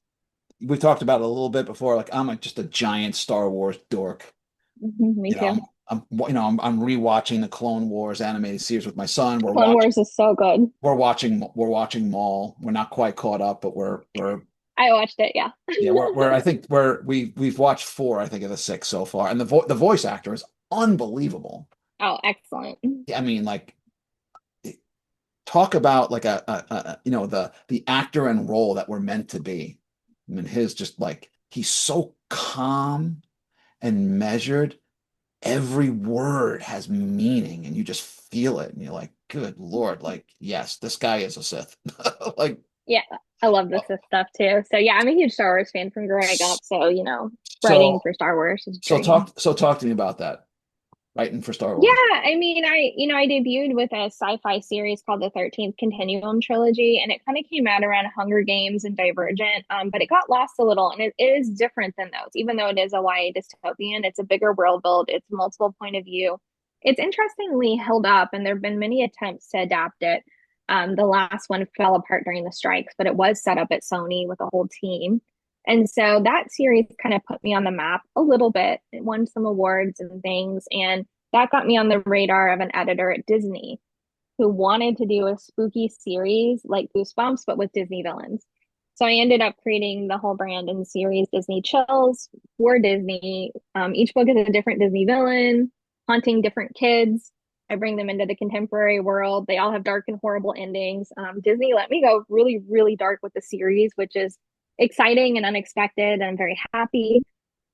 we talked about it a little bit before, like just a giant Star Wars dork. Me You know, too. I'm rewatching the Clone Wars animated series with my son. Clone Wars is so good. We're watching Maul. We're not quite caught up, but we're I watched it, yeah. yeah, we're I think we've watched four, I think, of the six so far. And the voice actor is unbelievable. Oh, excellent. I mean, like talk about like the actor and role that we're meant to be. I mean, his just like he's so calm and measured. Every word has meaning, and you just feel it, and you're like, "Good Lord!" Like, yes, this guy is a Sith. Like, Yeah, I love this stuff too. So yeah, I'm a huge Star Wars fan from growing up. So, writing so for Star Wars is a dream. talk to me about that. Writing for Star Yeah, Wars. I mean, I debuted with a sci-fi series called the 13th Continuum Trilogy, and it kind of came out around Hunger Games and Divergent, but it got lost a little, and it is different than those. Even though it is a YA dystopian, it's a bigger world build, it's multiple point of view. It's interestingly held up, and there have been many attempts to adapt it. The last one fell apart during the strikes, but it was set up at Sony with a whole team. And so that series kind of put me on the map a little bit. It won some awards and things, and that got me on the radar of an editor at Disney who wanted to do a spooky series like Goosebumps, but with Disney villains. So I ended up creating the whole brand and series Disney Chills for Disney. Each book is a different Disney villain, haunting different kids. I bring them into the contemporary world. They all have dark and horrible endings. Disney let me go really, really dark with the series, which is exciting and unexpected. I'm very happy.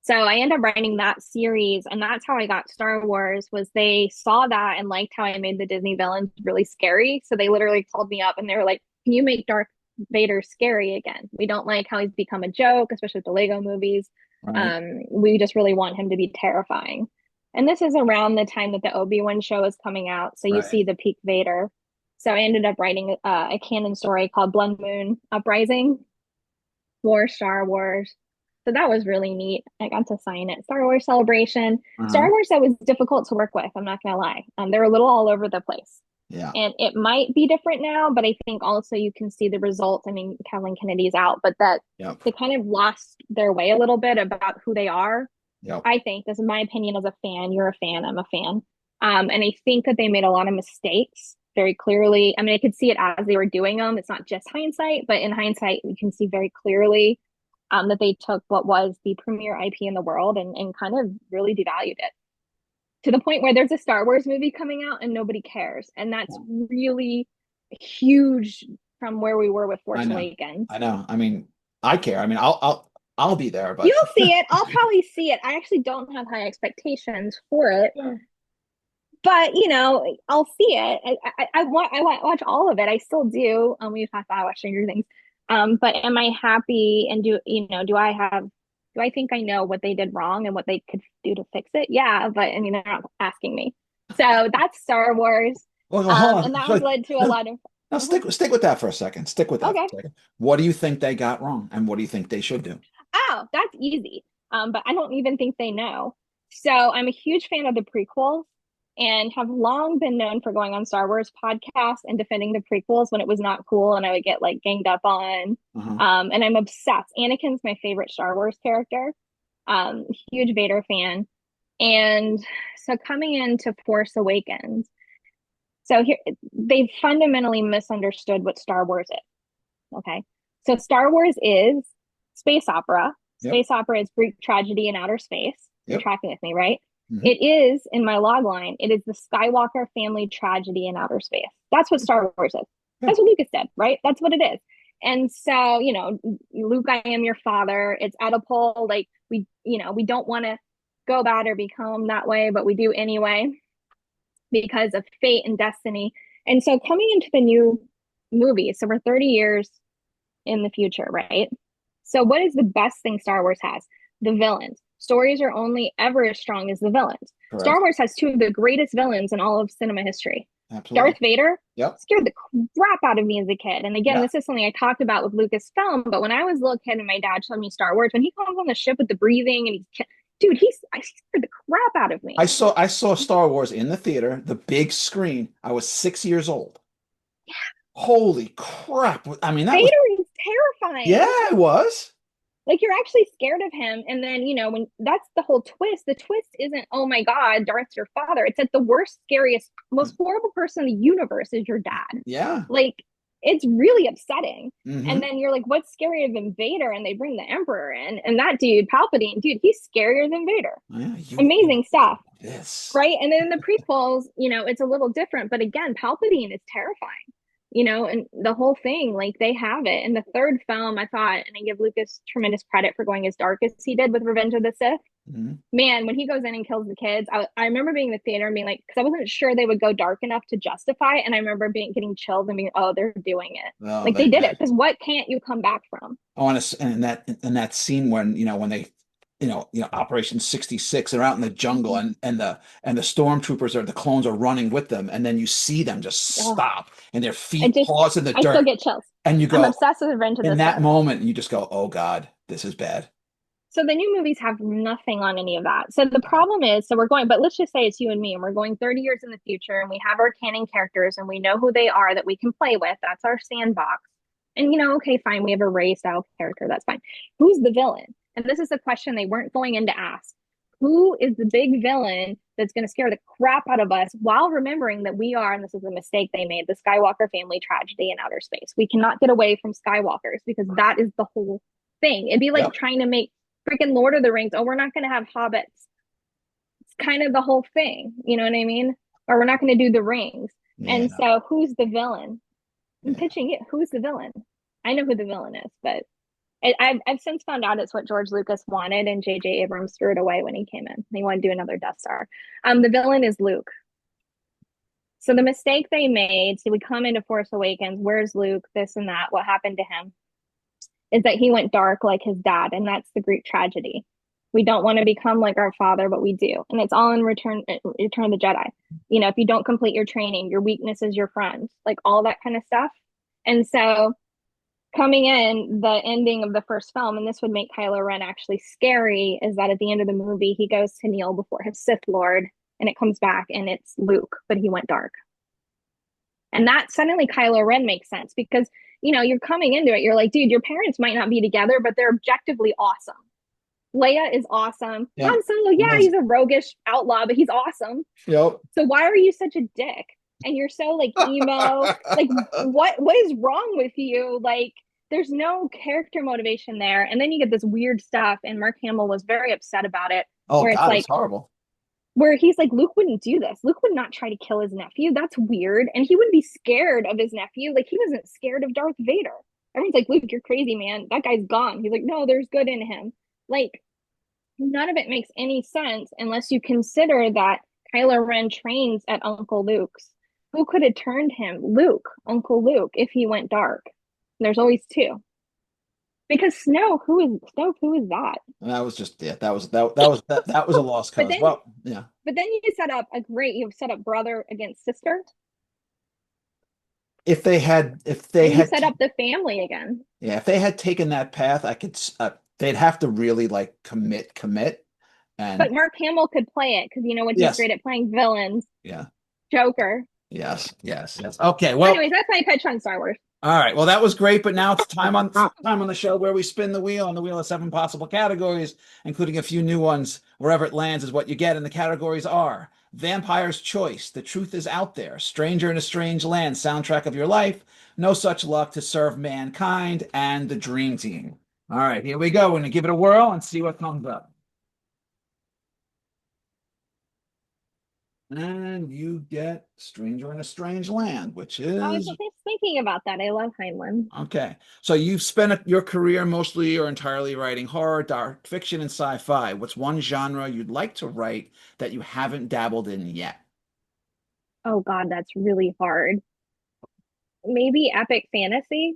So I ended up writing that series, and that's how I got Star Wars. Was they saw that and liked how I made the Disney villains really scary. So they literally called me up and they were like, "Can you make Darth Vader scary again? We don't like how he's become a joke, especially with the Lego movies. Right. We just really want him to be terrifying." And this is around the time that the Obi-Wan show is coming out, so you Right. see the peak Vader. So I ended up writing a canon story called Blood Moon Uprising for Star Wars. So that was really neat. I got to sign it. Star Wars Celebration. Uh-huh. Star Wars that was difficult to work with. I'm not gonna lie. They're a little all over the place. Yeah. And it might be different now, but I think also you can see the results. I mean, Kathleen Kennedy's out, but that Yep. they kind of lost their way a little bit about who they are. Yep. I think this is my opinion as a fan. You're a fan. I'm a fan. And I think that they made a lot of mistakes very clearly. I mean, I could see it as they were doing them. It's not just hindsight, but in hindsight, we can see very clearly that they took what was the premier IP in the world and kind of really devalued it to the point where there's a Star Wars movie coming out and nobody cares. And that's really huge from where we were with I Force know. Awakens. I know. I mean, I care. I mean, I'll be there, but You'll see it. I'll probably see it. I actually don't have high expectations for it, but I'll see it. I watch all of it. I still do. We've talked about I watch Stranger Things. But am I happy? And do I think I know what they did wrong and what they could do to fix it? Yeah, but I mean, they're not asking me. So that's Star Wars. well, hold And on. that has led to a lot of. Now stick with that for a second. Stick with that for Okay. a second. What do you think they got wrong, and what do you think they should do? Oh, that's easy. But I don't even think they know. So I'm a huge fan of the prequels and have long been known for going on Star Wars podcasts and defending the prequels when it was not cool and I would get like ganged up on. Uh-huh. And I'm obsessed. Anakin's my favorite Star Wars character. Huge Vader fan. And so coming into Force Awakens, so here they fundamentally misunderstood what Star Wars is. Okay. So Star Wars is space opera. Yep. Space opera is Greek tragedy in outer space. You're Yep. tracking with me, right? Hmm. It is in my log line. It is the Skywalker family tragedy in outer space. That's what Star Wars is. Yeah. That's what Lucas said, right? That's what it is. And so, Luke, I am your father. It's Oedipal. Like we don't want to go bad or become that way, but we do anyway because of fate and destiny. And so coming into the new movie, so we're 30 years in the future, right? So what is the best thing Star Wars has? The villains. Stories are only ever as strong as the villains. Star Correct. Wars has two of the greatest villains in all of cinema history. Absolutely. Darth Vader Yep. scared the crap out of me as a kid. And again, Yeah. this is something I talked about with Lucasfilm, but when I was a little kid and my dad showed me Star Wars, when he comes on the ship with the breathing and dude, I scared the crap out of me. I saw Star Wars in the theater, the big screen. I was 6 years old. Holy crap. I mean, that was, Vader is yeah, terrifying. it was. Like you're actually scared of him. And then, when that's the whole twist, the twist isn't, oh my God, Darth's your father. It's that the worst, scariest, most horrible person in the universe is your dad. Yeah. Like it's really upsetting. And Hmm. then you're like, what's scarier than Vader? And they bring the Emperor in, and that dude, Palpatine, dude, he's scarier than Vader. Yeah, Amazing stuff. this. Right. And then in the prequels, it's a little different. But again, Palpatine is terrifying, and the whole thing, like they have it. In the third film, I thought, and I give Lucas tremendous credit for going as dark as he did with Revenge of the Sith. Hmm. Man, when he goes in and kills the kids, I remember being in the theater and being like, because I wasn't sure they would go dark enough to justify it. And I remember getting chills and being, oh, they're doing it. Oh, Like they did it. Because what can't you come back from? and that scene when when they Operation 66, they're out in the jungle Mm-hmm. and the stormtroopers the clones are running with them, and then you see them just Oh, stop and their I feet just, paws in the I still dirt, get chills. and you I'm go, obsessed with Revenge of in the that Sith. moment you just go, oh God, this is bad. So the new movies have nothing on any of that. So the problem is, so we're going, but let's just say it's you and me, and we're going 30 years in the future, and we have our canon characters, and we know who they are that we can play with. That's our sandbox. And okay, fine, we have a Rey style character. That's fine. Who's the villain? And this is a question they weren't going in to ask. Who is the big villain that's going to scare the crap out of us while remembering that we are, and this is a mistake they made, the Skywalker family tragedy in outer space? We cannot get away from Skywalkers because that is the whole thing. It'd be like Yep. trying to make freaking Lord of the Rings. Oh, we're not going to have hobbits. It's kind of the whole thing. You know what I mean? Or we're not going to do the rings. Yeah. And so who's the villain? I'm Yeah. pitching it. Who's the villain? I know who the villain is, but I've since found out it's what George Lucas wanted, and J.J. Abrams threw it away when he came in. He wanted to do another Death Star. The villain is Luke. So the mistake they made, so we come into Force Awakens, where's Luke, this and that, what happened to him, is that he went dark like his dad, and that's the Greek tragedy. We don't want to become like our father, but we do. And it's all in Return of the Jedi. If you don't complete your training, your weakness is your friend, like all that kind of stuff. And so coming in, the ending of the first film, and this would make Kylo Ren actually scary, is that at the end of the movie, he goes to kneel before his Sith Lord, and it comes back and it's Luke, but he went dark. And that suddenly Kylo Ren makes sense because, you're coming into it, you're like, dude, your parents might not be together, but they're objectively awesome. Leia is awesome. Yeah. Han Solo, yeah, he's a roguish outlaw, but he's awesome. Yep. So why are you such a dick? And you're so like emo. Like what is wrong with you? Like there's no character motivation there. And then you get this weird stuff, and Mark Hamill was very upset about it. Oh where God, it's it's horrible. where he's like, Luke wouldn't do this. Luke would not try to kill his nephew. That's weird. And he wouldn't be scared of his nephew. Like he wasn't scared of Darth Vader. Everyone's like, Luke, you're crazy, man. That guy's gone. He's like, no, there's good in him. Like none of it makes any sense unless you consider that Kylo Ren trains at Uncle Luke's. Who could have turned him? Luke, Uncle Luke, if he went dark. And there's always two. Because Snoke, who is that? That was just that was a lost But cause. then Well, yeah. but then you've set up brother against sister, If they and you had set up the family again. yeah, if they had taken that path, they'd have to really like commit, and But Mark Hamill could play it because you know what, he's yes, great at playing villains. yeah, Joker. yes. Okay, So well, anyways, that's my pitch on Star Wars. all right. Well, that was great, but now it's time on the show where we spin the wheel, and the wheel of seven possible categories, including a few new ones. Wherever it lands is what you get, and the categories are Vampire's Choice, The Truth Is Out There, Stranger in a Strange Land, Soundtrack of Your Life, No Such Luck to Serve Mankind, and The Dream Team. All right, here we go. We're gonna give it a whirl and see what comes up. And you get Stranger in a Strange Land, which I was is just thinking about that. I love Heinlein. okay. So you've spent your career mostly or entirely writing horror, dark fiction, and sci-fi. What's one genre you'd like to write that you haven't dabbled in yet? Oh God, that's really hard. Maybe epic fantasy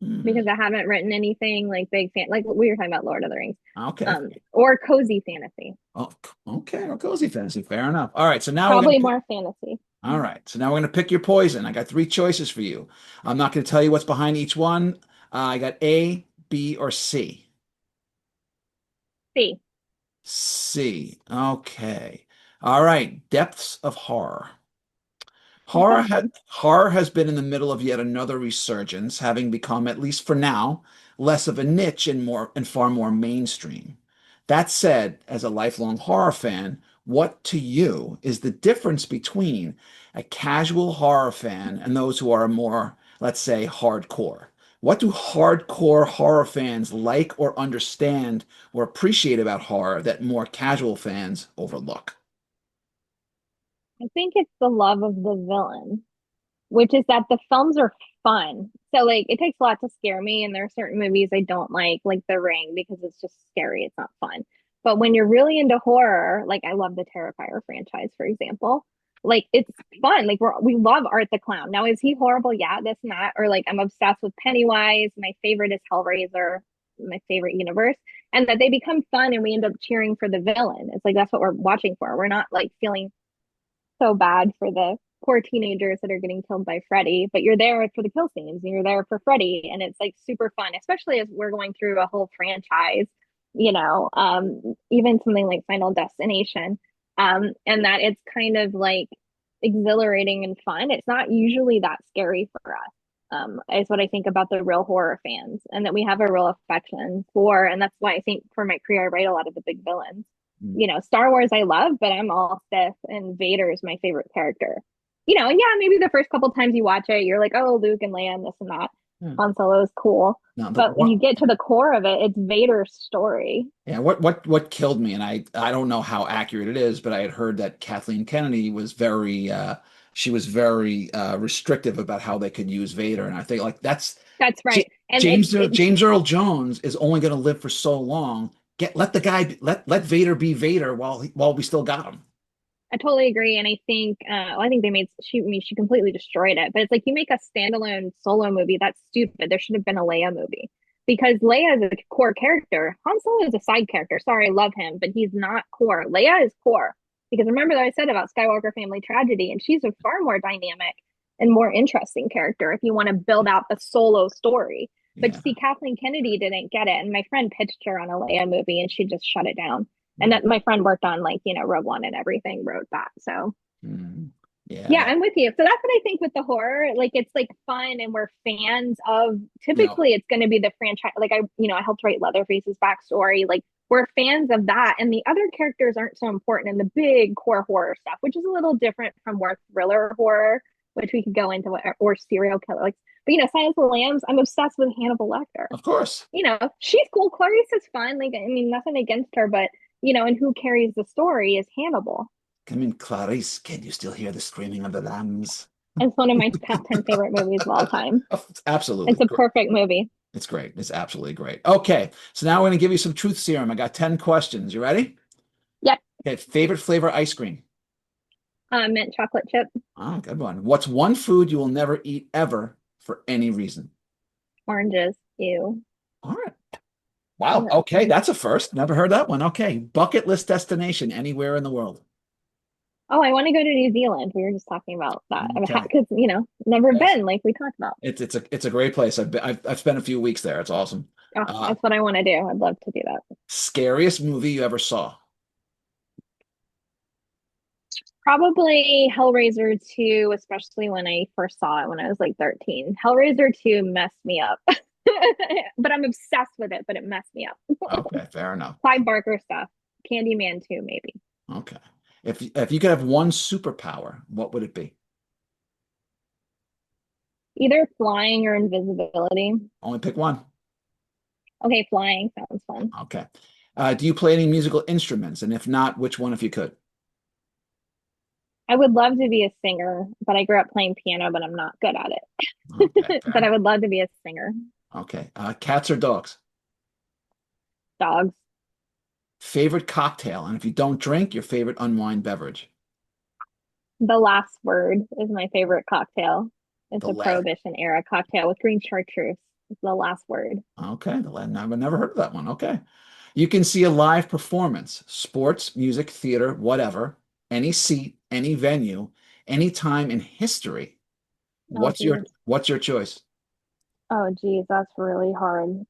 Hmm. because I haven't written anything like big fan like we were talking about Lord of the Rings. Okay. Or cozy fantasy. Oh, okay. Or cozy fantasy. Fair enough. All right. So now we're gonna Probably pick. more fantasy. All right. So now we're gonna pick your poison. I got three choices for you. I'm not gonna tell you what's behind each one. I got A, B, or C. See. C. Okay. All right. Depths of horror. That sounds fun. Horror has been in the middle of yet another resurgence, having become, at least for now, less of a niche and far more mainstream. That said, as a lifelong horror fan, what to you is the difference between a casual horror fan and those who are more, let's say, hardcore? What do hardcore horror fans like or understand or appreciate about horror that more casual fans overlook? I think it's the love of the villain, which is that the films are fun. So like it takes a lot to scare me, and there are certain movies I don't like The Ring, because it's just scary. It's not fun. But when you're really into horror, like I love the Terrifier franchise, for example. Like it's fun. Like we love Art the Clown. Now is he horrible? Yeah, this and that. Or like I'm obsessed with Pennywise. My favorite is Hellraiser, my favorite universe. And that they become fun and we end up cheering for the villain. It's like that's what we're watching for. We're not like feeling so bad for the poor teenagers that are getting killed by Freddy, but you're there for the kill scenes and you're there for Freddy, and it's like super fun, especially as we're going through a whole franchise, even something like Final Destination, and that it's kind of like exhilarating and fun. It's not usually that scary for us. Is what I think about the real horror fans, and that we have a real affection for, and that's why I think for my career I write a lot of the big villains. Star Wars I love, but I'm all Sith, and Vader is my favorite character. And yeah, maybe the first couple times you watch it, you're like, oh, Luke and Leia and this and that. Hmm. Han Solo is cool. Now, But when you get to the core of it, it's Vader's story. yeah, what killed me, and I don't know how accurate it is, but I had heard that Kathleen Kennedy was very restrictive about how they could use Vader, and I think like that's That's J right. And it, it James Earl Jones is only going to live for so long. Let the guy let Vader be Vader while we still got him. I totally agree. And I think they made she completely destroyed it. But it's like you make a standalone solo movie, that's stupid. There should have been a Leia movie because Leia is a core character. Han Solo is a side character. Sorry, I love him, but he's not core. Leia is core because remember that I said about Skywalker family tragedy, and she's a far more dynamic and more interesting character if you want to build out a solo story. But Yeah. see, Kathleen Kennedy didn't get it, and my friend pitched her on a Leia movie, and she just shut it down. And that my friend worked on Rogue One and everything, wrote that. So Mhm. Yeah, yeah, I'm with you. So that's what I think with the horror. Like it's like fun and we're fans of, yeah, typically it's gonna be the franchise. Like I helped write Leatherface's backstory. Like we're fans of that. And the other characters aren't so important in the big core horror stuff, which is a little different from more thriller horror, which we could go into, or serial killer. Like, but Silence of the Lambs, I'm obsessed with Hannibal Lecter. of course. She's cool. Clarice is fun. Like, I mean, nothing against her, but and who carries the story is Hannibal. Come in, Clarice. Can you still hear the screaming of the lambs? It's one of my top 10 favorite movies of all time. It's absolutely It's a great. perfect movie. It's great. It's absolutely great. Okay, so now we're going to give you some truth serum. I got 10 questions. You ready? Yep. Okay, favorite flavor ice cream? Mint chocolate chip, Oh, good one. What's one food you will never eat ever for any reason? oranges. Ew. All right. Wow. Yeah. Okay, that's a first. Never heard that one. Okay, bucket list destination anywhere in the world. Oh, I want to go to New Zealand. We were just talking about that. Okay. Because, never Yes. been, like we talked about. It's a great place. I've spent a few weeks there. It's awesome. Oh, Uh, that's what I want to do. I'd love to do that. Scariest movie you ever saw? Probably Hellraiser 2, especially when I first saw it when I was like 13. Hellraiser 2 messed me up. But I'm obsessed with it, but it messed me up. Okay, fair enough. Clive Barker stuff. Candyman 2, maybe. Okay. If you could have one superpower, what would it be? Either flying or invisibility. Only pick one. Okay, flying sounds fun. Okay. Do you play any musical instruments? And if not, which one if you could? I would love to be a singer, but I grew up playing piano, but I'm not good at Okay, it. But I fair. would love to be a singer. Okay. Cats or dogs? Dogs. Favorite cocktail, and if you don't drink, your favorite unwind beverage. The last word is my favorite cocktail. It's The a last. Prohibition era cocktail with green chartreuse. It's the last word. Okay, the last. I've never heard of that one. Okay. You can see a live performance, sports, music, theater, whatever, any seat, any venue, any time in history. Oh, geez. What's your choice? Oh, geez, that's really hard.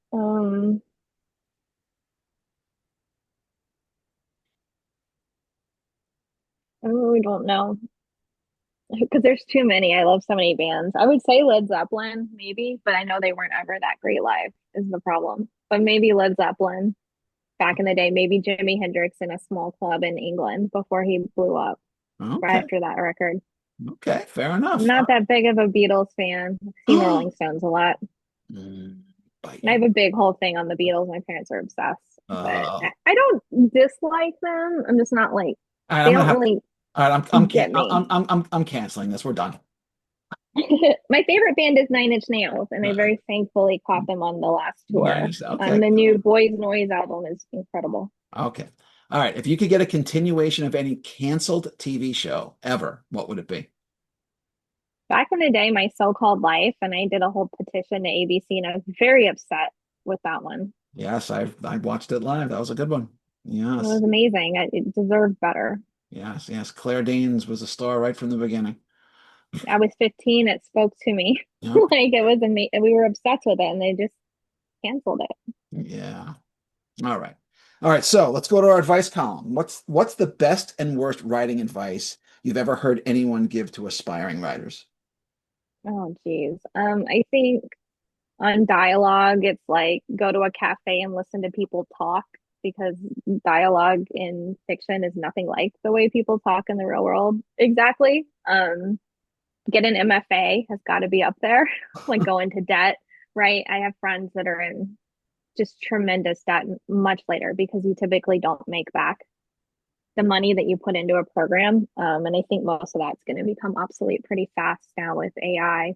I really don't know because there's too many. I love so many bands. I would say Led Zeppelin, maybe, but I know they weren't ever that great live, is the problem. But maybe Led Zeppelin back in the day, maybe Jimi Hendrix in a small club in England before he blew up right Okay. after that record. Okay, fair I'm enough. not that big of a Beatles fan. I've seen the Rolling Stones a lot. Mm, bite And I you. have a big whole thing on the Beatles. My parents are obsessed, but Uh, I don't dislike them. I'm just not like, all right, they I'm gonna don't have. really All right, get me. I'm canceling this. We're done. My favorite band is Nine Inch Nails, and I Uh, very thankfully caught them on the last tour. okay, The new cool. Boys Noise album is incredible. Okay. All right. If you could get a continuation of any canceled TV show ever, what would it be? Back in the day, My So-Called Life, and I did a whole petition to ABC, and I was very upset with that one. Yes, I watched it live. That was a good one. It Yes. was amazing. It deserved better. Yes, yes. Claire Danes was a star right from the beginning. I was 15. It spoke to me. Yep. Like it was amazing. We were obsessed with it, and they just canceled it. Yeah. All right. All right. So let's go to our advice column. What's the best and worst writing advice you've ever heard anyone give to aspiring writers? Oh, geez. I think on dialogue, it's like go to a cafe and listen to people talk because dialogue in fiction is nothing like the way people talk in the real world. Exactly. Get an MFA has got to be up there, like go into debt, right? I have friends that are in just tremendous debt much later because you typically don't make back the money that you put into a program. And I think most of that's going to become obsolete pretty fast now with AI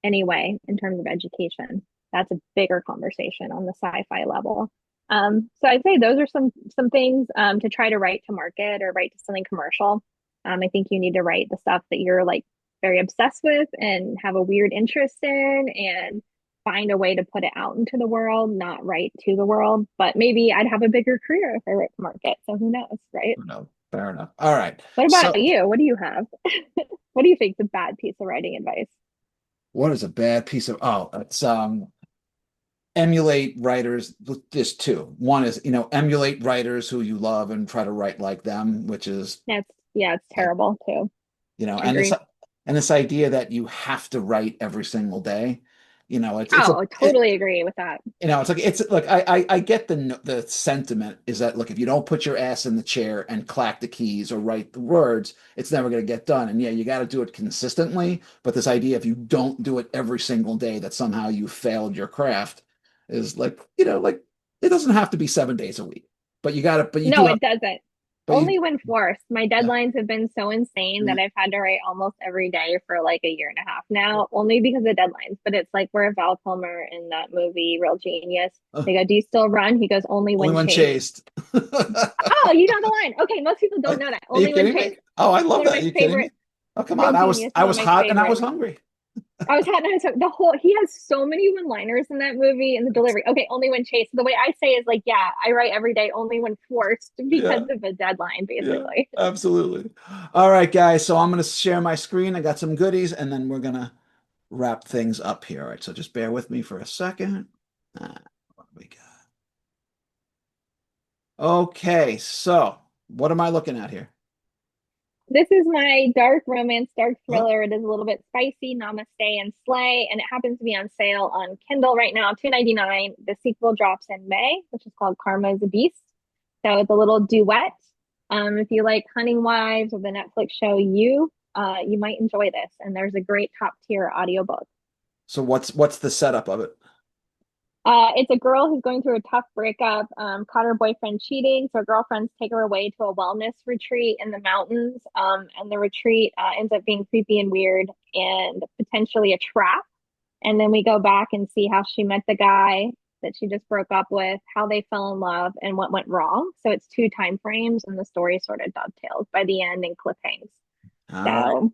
anyway, in terms of education. That's a bigger conversation on the sci-fi level. So I'd say those are some things to try to write to market or write to something commercial. I think you need to write the stuff that you're like very obsessed with and have a weird interest in and find a way to put it out into the world, not write to the world. But maybe I'd have a bigger career if I wrote to market. So who knows, right? No, fair enough. All right. What So about you? What do you have? What do you think is a bad piece of writing advice? what is a bad piece of it's emulate writers. There's two. One is, emulate writers who you love and try to write like them, which is That's yeah, it's like, terrible too. and this Agree. idea that you have to write every single day. It's a Oh, I totally agree with that. I get the sentiment is that, look, if you don't put your ass in the chair and clack the keys or write the words, it's never going to get done. And yeah, you got to do it consistently. But this idea, if you don't do it every single day, that somehow you failed your craft is like it doesn't have to be 7 days a week, but you do No, have, it doesn't. but you, Only when forced. My yeah. deadlines have been so insane that I've had to write almost every day for like a year and a half now, only because of deadlines. But it's like where Val Kilmer in that movie, Real Genius, Uh, they go, "Do you still run?" He goes, "Only only when when chased." chased. Oh, you know the line. Okay, most people don't Are know that. you Only when kidding me? chased. Oh, I love One of that. Are my you kidding favorite. me? Oh, come Real on. Genius I is one was of my hot and I was favorite. hungry. I was had the whole he has so many one-liners in that movie and the delivery. Okay, only when chased. The way I say is like, yeah, I write every day only when forced because Yeah. of a deadline, Yeah, basically. absolutely. All right, guys. So I'm going to share my screen. I got some goodies, and then we're going to wrap things up here. All right. So just bear with me for a second. What do we got? Okay. So what am I looking at here? This is my dark romance, dark Oh, thriller. It is a little bit spicy, Namaste and Slay, and it happens to be on sale on Kindle right now, $2.99. The sequel drops in May, which is called Karma is a Beast. So it's a little duet. If you like Hunting Wives or the Netflix show you might enjoy this. And there's a great top tier audiobook. so what's the setup of it? It's a girl who's going through a tough breakup, caught her boyfriend cheating, so her girlfriends take her away to a wellness retreat in the mountains. And the retreat ends up being creepy and weird and potentially a trap. And then we go back and see how she met the guy that she just broke up with, how they fell in love, and what went wrong. So it's two time frames, and the story sort of dovetails by the end and cliffhangs. All right. So,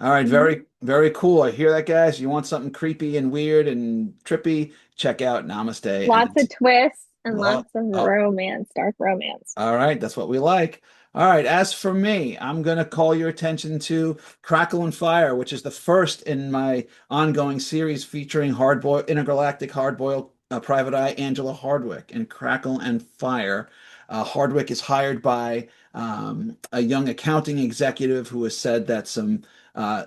All right, mhm. very, very cool. I hear that, guys. You want something creepy and weird and trippy? Check out Namaste. Lots of twists and Well, lots of oh, romance, dark romance. all right, that's what we like. All right, as for me, I'm going to call your attention to Crackle and Fire, which is the first in my ongoing series featuring hardboiled intergalactic hardboiled private eye Angela Hardwick. And Crackle and Fire, Hardwick is hired by a young accounting executive who has said that some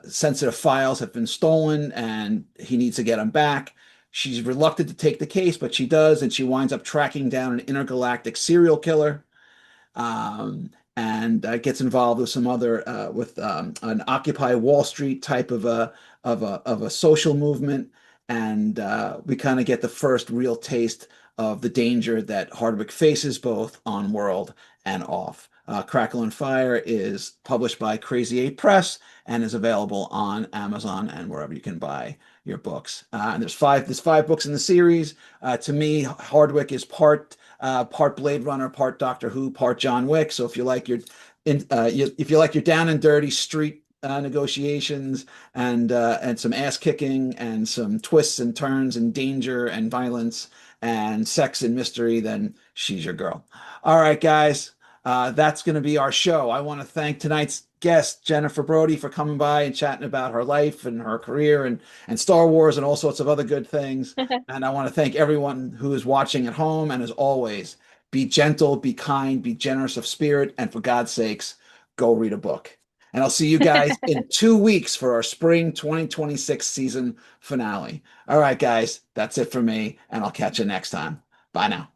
sensitive files have been stolen and he needs to get them back. She's reluctant to take the case, but she does, and she winds up tracking down an intergalactic serial killer, and gets involved with some other with an Occupy Wall Street type of a social movement, and we kind of get the first real taste of the danger that Hardwick faces both on world and off. Crackle and Fire is published by Crazy Eight Press and is available on Amazon and wherever you can buy your books. And there's five books in the series. To me, Hardwick is part Blade Runner, part Doctor Who, part John Wick. So if you like your down and dirty street negotiations and some ass kicking and some twists and turns and danger and violence and sex and mystery, then she's your girl. All right, guys, that's going to be our show. I want to thank tonight's guest, Jennifer Brody, for coming by and chatting about her life and her career and Star Wars and all sorts of other good things. And I want to thank everyone who is watching at home. And as always, be gentle, be kind, be generous of spirit, and for God's sakes, go read a book. And I'll see you guys in 2 weeks for our spring 2026 season finale. All right, guys, that's it for me, and I'll catch you next time. Bye now.